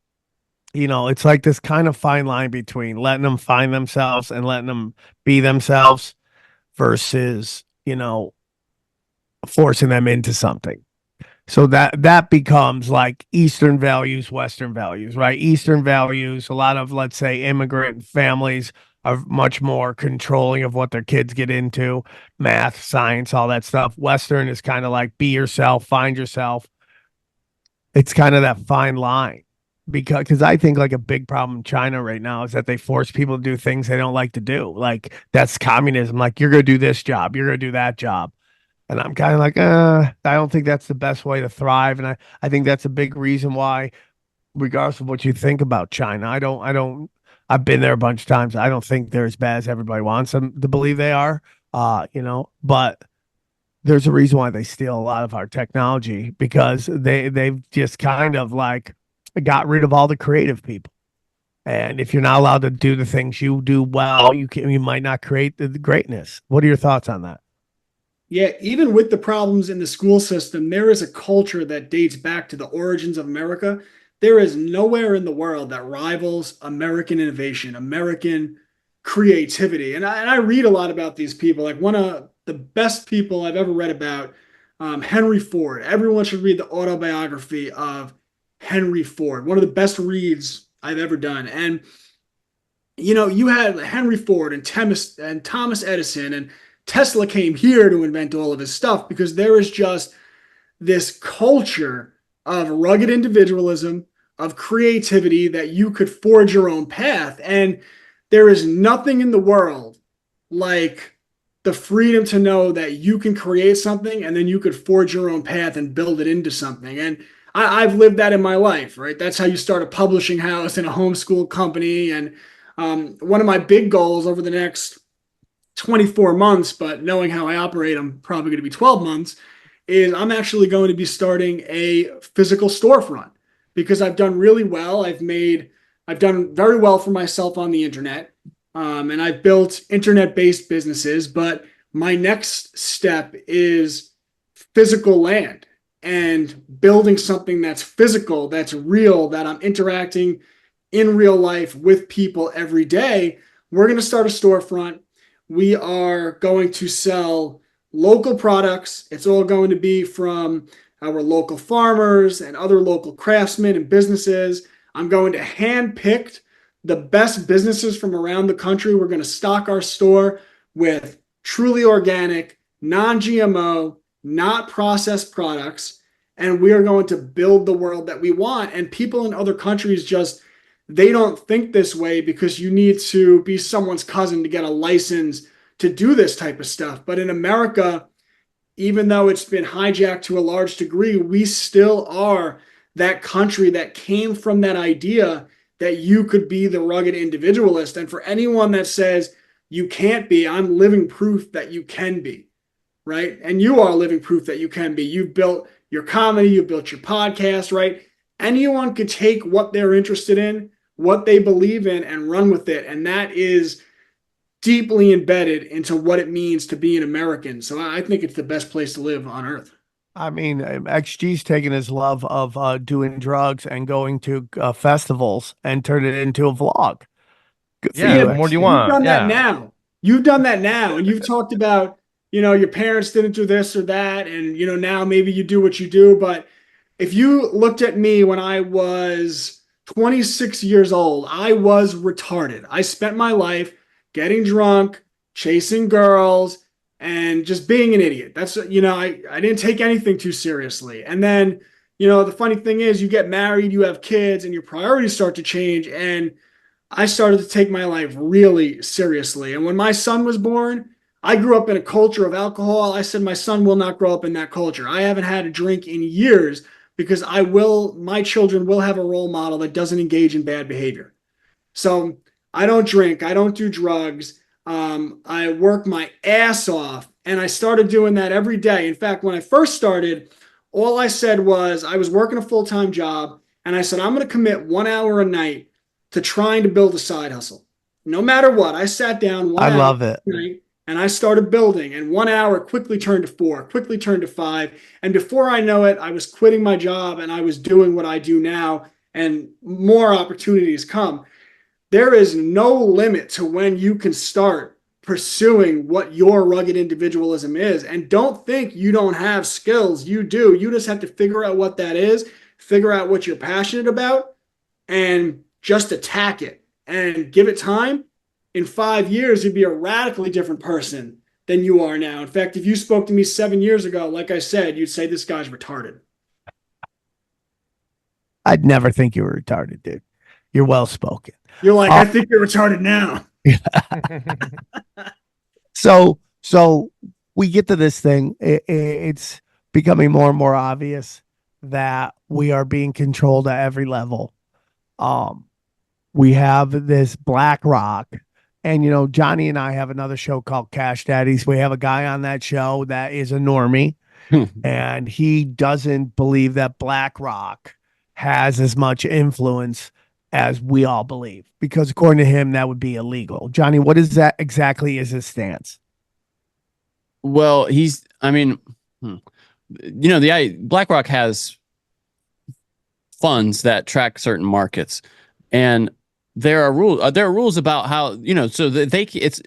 It's like this kind of fine line between letting them find themselves and letting them be themselves versus, forcing them into something. So that becomes like Eastern values, Western values, right? Eastern values, a lot of, let's say, immigrant families are much more controlling of what their kids get into, math, science, all that stuff. Western is kind of like be yourself, find yourself. It's kind of that fine line because I think like a big problem in China right now is that they force people to do things they don't like to do. Like that's communism. Like you're gonna do this job, you're gonna do that job. And I'm kind of like, I don't think that's the best way to thrive. And I think that's a big reason why, regardless of what you think about China, I've been there a bunch of times. I don't think they're as bad as everybody wants them to believe they are. But there's a reason why they steal a lot of our technology because they've just kind of like got rid of all the creative people. And if you're not allowed to do the things you do well, you might not create the greatness. What are your thoughts on that? Yeah, even with the problems in the school system, there is a culture that dates back to the origins of America. There is nowhere in the world that rivals American innovation, American creativity. And I read a lot about these people. Like one of the best people I've ever read about, Henry Ford. Everyone should read the autobiography of Henry Ford. One of the best reads I've ever done. And you had Henry Ford and Thomas Edison, and Tesla came here to invent all of his stuff because there is just this culture of rugged individualism, of creativity, that you could forge your own path. And there is nothing in the world like the freedom to know that you can create something and then you could forge your own path and build it into something. And I've lived that in my life, right? That's how you start a publishing house and a homeschool company. And one of my big goals over the next 24 months, but knowing how I operate, I'm probably going to be 12 months, is I'm actually going to be starting a physical storefront because I've done really well. I've done very well for myself on the internet, and I've built internet-based businesses, but my next step is physical land and building something that's physical, that's real, that I'm interacting in real life with people every day. We're going to start a storefront. We are going to sell local products. It's all going to be from our local farmers and other local craftsmen and businesses. I'm going to handpick the best businesses from around the country. We're going to stock our store with truly organic, non-GMO, not processed products. And we are going to build the world that we want. And people in other countries they don't think this way because you need to be someone's cousin to get a license to do this type of stuff. But in America, even though it's been hijacked to a large degree, we still are that country that came from that idea that you could be the rugged individualist. And for anyone that says you can't be, I'm living proof that you can be, right? And you are living proof that you can be. You've built your comedy, you've built your podcast, right? Anyone could take what they're interested in, what they believe in, and run with it. And that is deeply embedded into what it means to be an American. So I think it's the best place to live on earth. I mean, XG's taken his love of doing drugs and going to festivals and turned it into a vlog. Good for Yeah, you, what more do you XG. want? You've done that Yeah. now. You've done that now. And you've talked about, your parents didn't do this or that. And, now maybe you do what you do. But if you looked at me when I was 26 years old, I was retarded. I spent my life getting drunk, chasing girls, and just being an idiot. That's, I didn't take anything too seriously. And then, the funny thing is you get married, you have kids, and your priorities start to change. And I started to take my life really seriously. And when my son was born, I grew up in a culture of alcohol. I said, my son will not grow up in that culture. I haven't had a drink in years because my children will have a role model that doesn't engage in bad behavior. So I don't drink. I don't do drugs. I work my ass off. And I started doing that every day. In fact, when I first started, all I said was I was working a full-time job. And I said, I'm going to commit 1 hour a night to trying to build a side hustle. No matter what, I sat down I love it. night and I started building, and 1 hour quickly turned to 4, quickly turned to 5. And before I know it, I was quitting my job and I was doing what I do now, and more opportunities come. There is no limit to when you can start pursuing what your rugged individualism is. And don't think you don't have skills. You do. You just have to figure out what that is, figure out what you're passionate about, and just attack it and give it time. In 5 years, you'd be a radically different person than you are now. In fact, if you spoke to me 7 years ago, like I said, you'd say this guy's retarded. I'd never think you were retarded, dude. You're well spoken. You're like, I think you're retarded now. So we get to this thing. It's becoming more and more obvious that we are being controlled at every level. We have this BlackRock, and Johnny and I have another show called Cash Daddies. We have a guy on that show that is a normie, and he doesn't believe that BlackRock has as much influence as we all believe, because according to him, that would be illegal. Johnny, what is that exactly is his stance? Well, BlackRock has funds that track certain markets, and there are rules about how, so that it's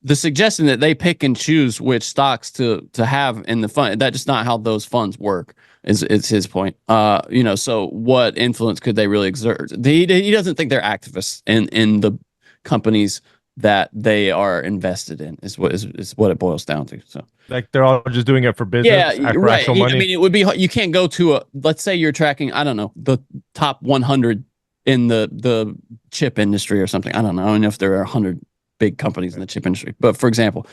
the suggestion that they pick and choose which stocks to have in the fund. That's just not how those funds work. Is his point. So what influence could they really exert? He doesn't think they're activists in the companies that they are invested in, is what it boils down to. So like they're all just doing it for business, for right. actual money. I mean, it would be, you can't go to let's say you're tracking, I don't know, the top 100 in the chip industry or something. I don't know if there are 100 big companies in the chip industry, but for example,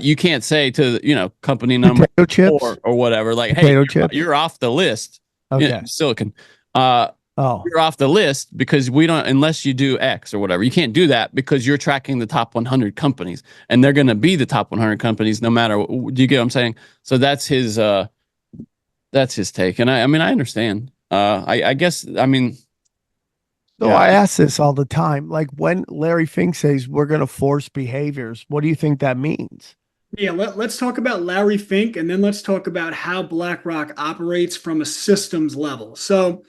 you can't say to company number 4 or whatever, like, hey, you're off the list. Okay. Silicon. You're off the list because we don't, unless you do X or whatever. You can't do that because you're tracking the top 100 companies, and they're going to be the top 100 companies no matter. Do you get what I'm saying? So that's his take, and I understand. I guess. So I ask this all the time. Like, when Larry Fink says we're going to force behaviors, what do you think that means? Yeah, let's talk about Larry Fink, and then let's talk about how BlackRock operates from a systems level. So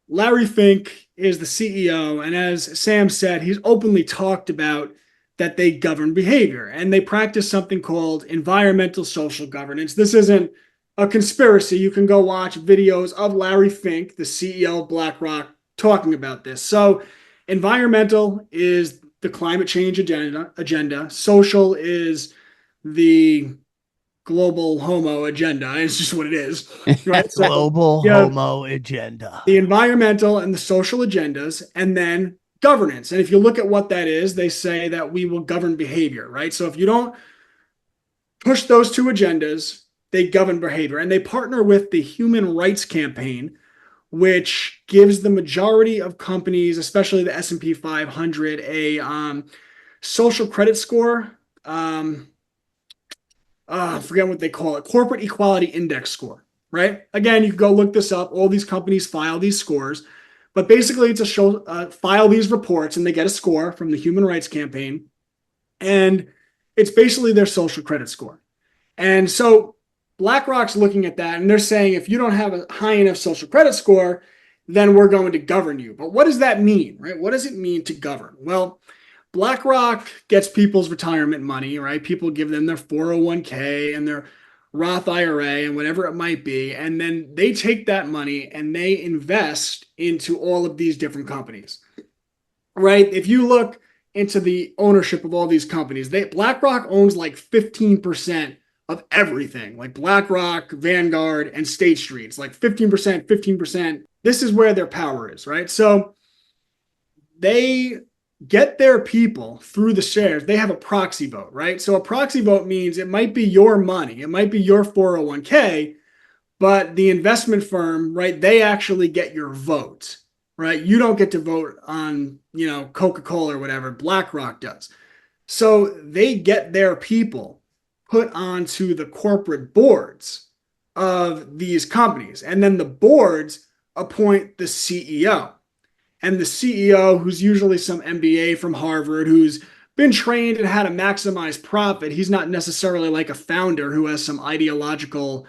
Larry Fink is the CEO, and as Sam said, he's openly talked about that they govern behavior, and they practice something called environmental social governance. This isn't a conspiracy. You can go watch videos of Larry Fink, the CEO of BlackRock, talking about this. So environmental is the climate change agenda. Social is the global homo agenda. It's just what it is, right? So global homo agenda. The environmental and the social agendas, and then governance. And if you look at what that is, they say that we will govern behavior, right? So if you don't push those two agendas, they govern behavior. And they partner with the Human Rights Campaign, which gives the majority of companies, especially the S&P 500, a social credit score. I forget what they call it, corporate equality index score, right? Again, you can go look this up. All these companies file these scores, but basically it's file these reports, and they get a score from the Human Rights Campaign, and it's basically their social credit score. And so BlackRock's looking at that, and they're saying, if you don't have a high enough social credit score, then we're going to govern you. But what does that mean, right? What does it mean to govern? Well, BlackRock gets people's retirement money, right? People give them their 401k and their Roth IRA and whatever it might be. And then they take that money and they invest into all of these different companies, right? If you look into the ownership of all these companies, BlackRock owns like 15% of everything, like BlackRock, Vanguard, and State Street. It's like 15%. This is where their power is, right? So they get their people through the shares. They have a proxy vote, right? So a proxy vote means it might be your money. It might be your 401k, but the investment firm, right, they actually get your vote, right? You don't get to vote on, Coca-Cola or whatever. BlackRock does. So they get their people put onto the corporate boards of these companies. And then the boards appoint the CEO. And the CEO, who's usually some MBA from Harvard, who's been trained in how to maximize profit. He's not necessarily like a founder who has some ideological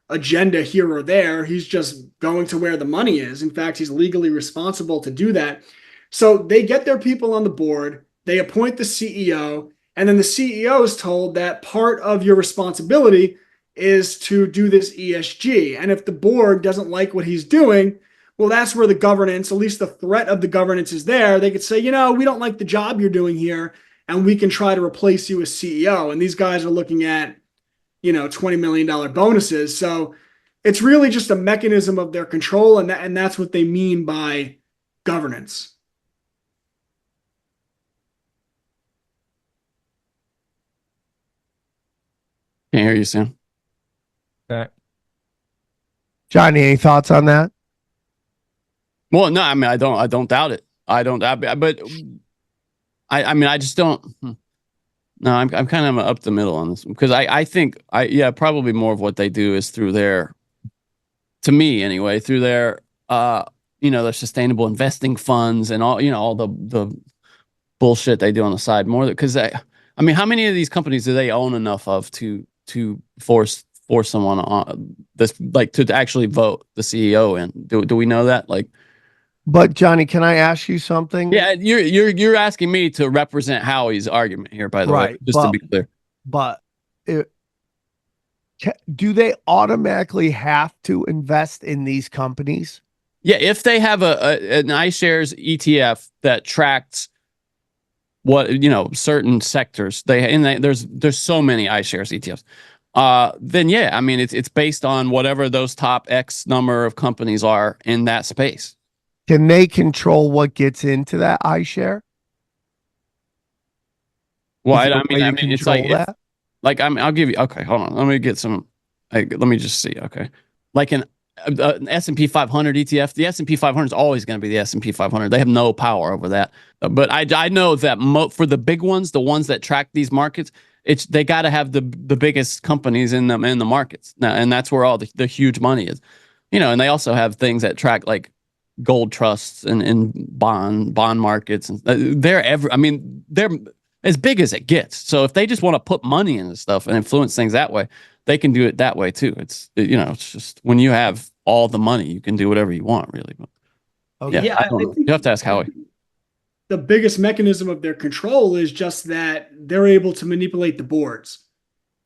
agenda here or there. He's just going to where the money is. In fact, he's legally responsible to do that. So they get their people on the board, they appoint the CEO, and then the CEO is told that part of your responsibility is to do this ESG. And if the board doesn't like what he's doing, well, that's where the governance, at least the threat of the governance is there. They could say, we don't like the job you're doing here, and we can try to replace you as CEO. And these guys are looking at, $20 million bonuses. So it's really just a mechanism of their control, and that's what they mean by governance. Can't hear you, Sam. Johnny, any thoughts on that? Well, no, I mean, I don't doubt it. I don't, but I mean, I just don't. No, I'm kind of up the middle on this one because I think yeah, probably more of what they do is through their, to me anyway, through their their sustainable investing funds and all, all the bullshit they do on the side more because I mean, how many of these companies do they own enough of to force someone on this, like, to actually vote the CEO in? Do we know that? Like, but Johnny, can I ask you something? yeah, you're asking me to represent Howie's argument here, by the way, just to be clear. But do they automatically have to invest in these companies? Yeah, if they have an iShares ETF that tracks what certain sectors there's so many iShares ETFs, then yeah, I mean it's based on whatever those top X number of companies are in that space. Can they control what gets into that iShare? Well, I mean it's like that? I'll give you, okay, hold on, let me get some, let me just see. Okay, like an S&P 500 ETF, the S&P 500 is always going to be the S&P 500. They have no power over that. But I know that for the big ones, the ones that track these markets, they got to have the biggest companies in the markets now, and that's where all the huge money is. And they also have things that track like gold trusts and bond markets, and they're as big as it gets. So if they just want to put money into stuff and influence things that way, they can do it that way too. It's it's just when you have all the money, you can do whatever you want, really. Okay. Yeah, I don't know. You have to ask Howie. The biggest mechanism of their control is just that they're able to manipulate the boards,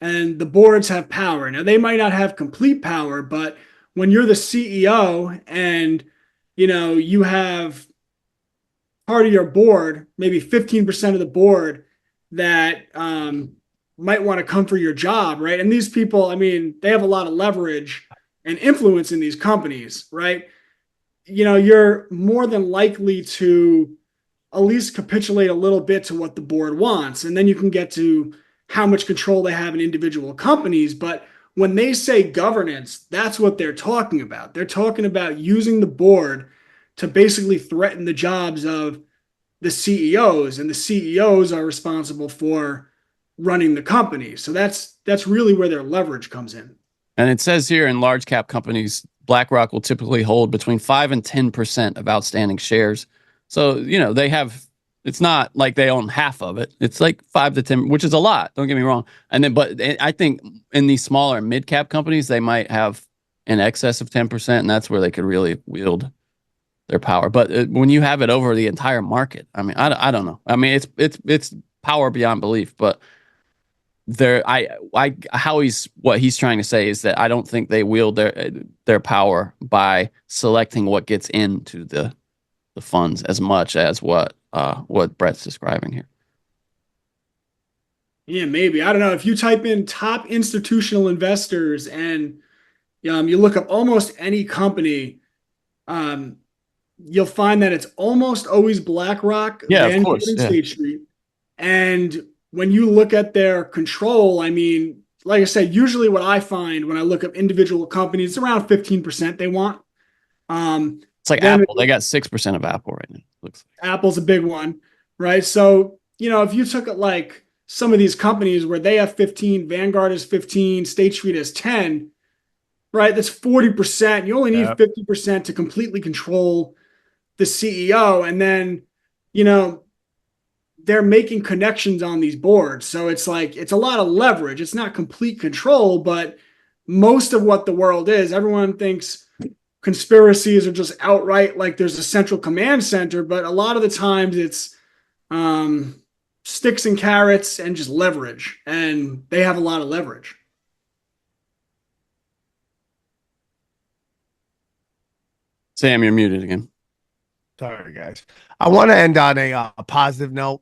and the boards have power. Now they might not have complete power, but when you're the CEO and you have part of your board, maybe 15% of the board that might want to come for your job, right? And these people, I mean, they have a lot of leverage and influence in these companies, right? You're more than likely to at least capitulate a little bit to what the board wants. And then you can get to how much control they have in individual companies. But when they say governance, that's what they're talking about. They're talking about using the board to basically threaten the jobs of the CEOs, and the CEOs are responsible for running the company. So that's really where their leverage comes in. And it says here, in large cap companies, BlackRock will typically hold between 5 and 10% of outstanding shares. So, they have, it's not like they own half of it. It's like 5 to 10, which is a lot. Don't get me wrong. And then, but I think in these smaller mid cap companies, they might have in excess of 10%, and that's where they could really wield their power. But when you have it over the entire market, I mean, I don't know. I mean, it's power beyond belief. But what he's trying to say is that I don't think they wield their power by selecting what gets into the funds as much as what Brett's describing here. Yeah, maybe. I don't know. If you type in top institutional investors and you look up almost any company, you'll find that it's almost always BlackRock, Vanguard, and State Street. And when you look at their control, I mean, like I said, usually what I find when I look up individual companies, it's around 15% they want. It's like Apple. They got 6% of Apple right now. Looks like Apple's a big one, right? So, if you took it like some of these companies where they have 15, Vanguard is 15, State Street has 10, right? That's 40%. You only need 50% to completely control the CEO. And then, they're making connections on these boards. So it's like, it's a lot of leverage. It's not complete control, but most of what the world is, everyone thinks conspiracies are just outright like there's a central command center, but a lot of the times it's sticks and carrots and just leverage. And they have a lot of leverage. Sam, you're muted again. Sorry, guys. I want to end on a positive note.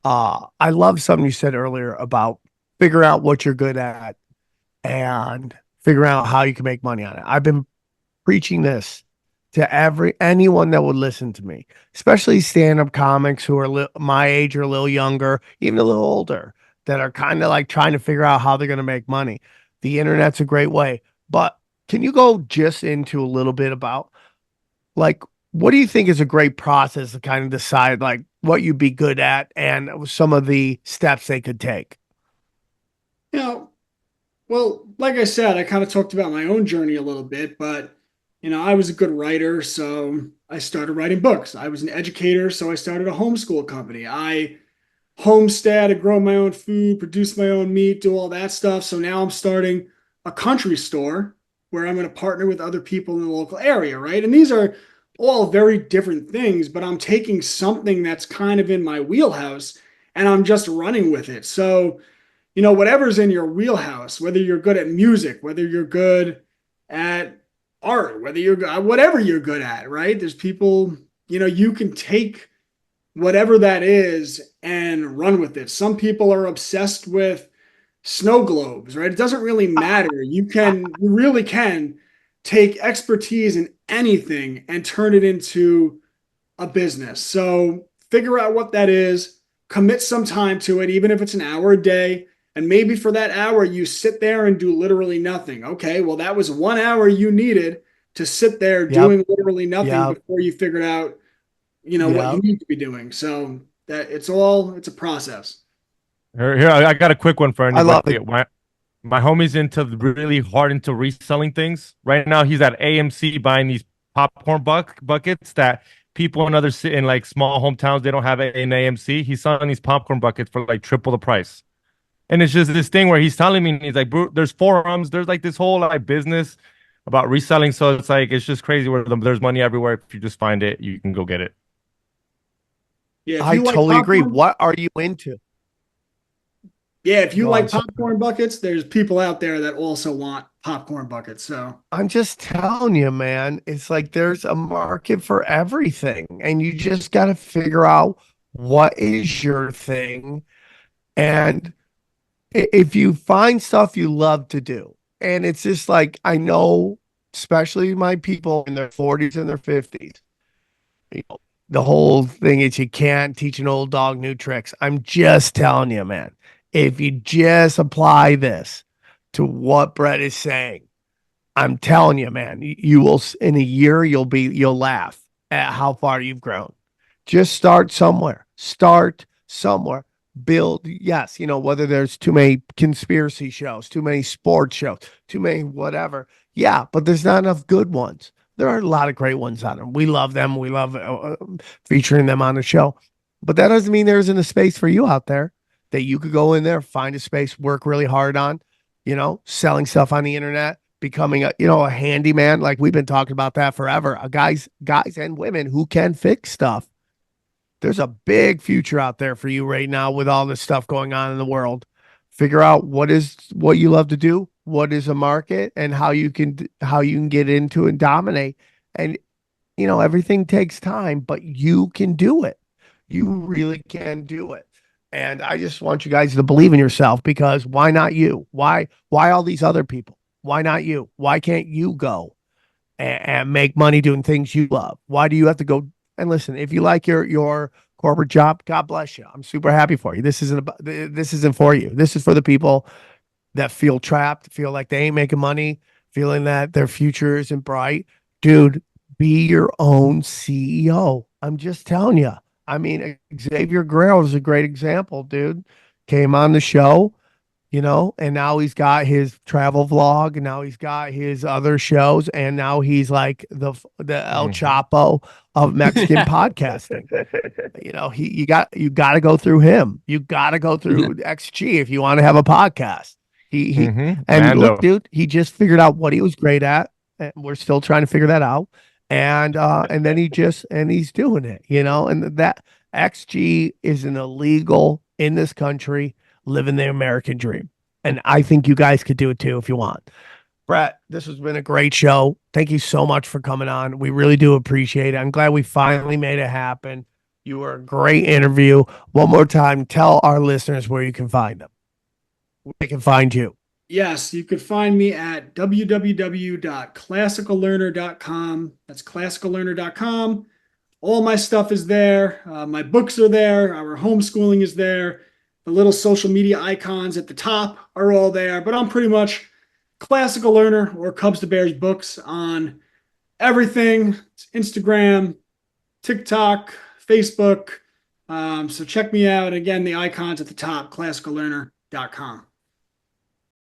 I love something you said earlier about figure out what you're good at and figuring out how you can make money on it. I've been preaching this to anyone that would listen to me, especially stand-up comics who are my age or a little younger, even a little older, that are kind of like trying to figure out how they're going to make money. The internet's a great way. But can you go just into a little bit about, like, what do you think is a great process to kind of decide like what you'd be good at and some of the steps they could take? You know, well, like I said, I kind of talked about my own journey a little bit, but I was a good writer, so I started writing books. I was an educator, so I started a homeschool company. I homestead, I grow my own food, produce my own meat, do all that stuff. So now I'm starting a country store where I'm going to partner with other people in the local area, right? And these are all very different things, but I'm taking something that's kind of in my wheelhouse and I'm just running with it. So, whatever's in your wheelhouse, whether you're good at music, whether you're good at art, whatever you're good at, right? There's people, you can take whatever that is and run with it. Some people are obsessed with snow globes, right? It doesn't really matter. You really can take expertise in anything and turn it into a business. So figure out what that is, commit some time to it, even if it's an hour a day. And maybe for that hour, you sit there and do literally nothing. Okay, well, that was 1 hour you needed to sit there doing literally nothing before you figured out, what you need to be doing. So that it's a process. Here, I got a quick one for anybody. I love it. My homie's really hard into reselling things. Right now, he's at AMC buying these popcorn buckets that people in like small hometowns, they don't have it in AMC. He's selling these popcorn buckets for like triple the price. And it's just this thing where he's telling me, he's like, bro, there's forums, there's like this whole like business about reselling. So it's just crazy where there's money everywhere. If you just find it, you can go get it. Yeah, I totally agree. What are you into? Yeah, if you like popcorn buckets, there's people out there that also want popcorn buckets. So I'm just telling you, man, it's like there's a market for everything, and you just got to figure out what is your thing. And if you find stuff you love to do, and it's just like, I know, especially my people in their 40s and their 50s, the whole thing is you can't teach an old dog new tricks. I'm just telling you, man, if you just apply this to what Brett is saying, I'm telling you, man, you will, in a year, you'll laugh at how far you've grown. Just start somewhere. Build, yes, whether there's too many conspiracy shows, too many sports shows, too many whatever. Yeah, but there's not enough good ones. There are a lot of great ones on them. We love them. We love featuring them on the show. But that doesn't mean there isn't a space for you out there that you could go in there, find a space, work really hard on, selling stuff on the internet, becoming a handyman. Like we've been talking about that forever. Guys and women who can fix stuff. There's a big future out there for you right now with all this stuff going on in the world. Figure out what you love to do, what is a market, and how you can get into and dominate. And everything takes time, but you can do it. You really can do it. And I just want you guys to believe in yourself, because why not you? Why all these other people? Why not you? Why can't you go and make money doing things you love? Why do you have to go? And listen, if you like your corporate job, God bless you. I'm super happy for you. This isn't for you. This is for the people that feel trapped, feel like they ain't making money, feeling that their future isn't bright. Dude, be your own CEO. I'm just telling you. I mean, Xavier Guerrero is a great example, dude. Came on the show, and now he's got his travel vlog, and now he's got his other shows, and now he's like the El Chapo of Mexican podcasting. You got to go through him. You got to go through XG if you want to have a podcast. Look, dude, he just figured out what he was great at, and we're still trying to figure that out. And then he's doing it, and that XG is an illegal in this country, living the American dream. And I think you guys could do it too if you want. Brett, this has been a great show. Thank you so much for coming on. We really do appreciate it. I'm glad we finally made it happen. You were a great interview. One more time, tell our listeners where you can find them. Where they can find you. Yes, you could find me at www.classicallearner.com. That's classicallearner.com. All my stuff is there. My books are there. Our homeschooling is there. The little social media icons at the top are all there. But I'm pretty much Classical Learner or Cubs to Bears books on everything. It's Instagram, TikTok, Facebook. So check me out. Again, the icons at the top, classicallearner.com.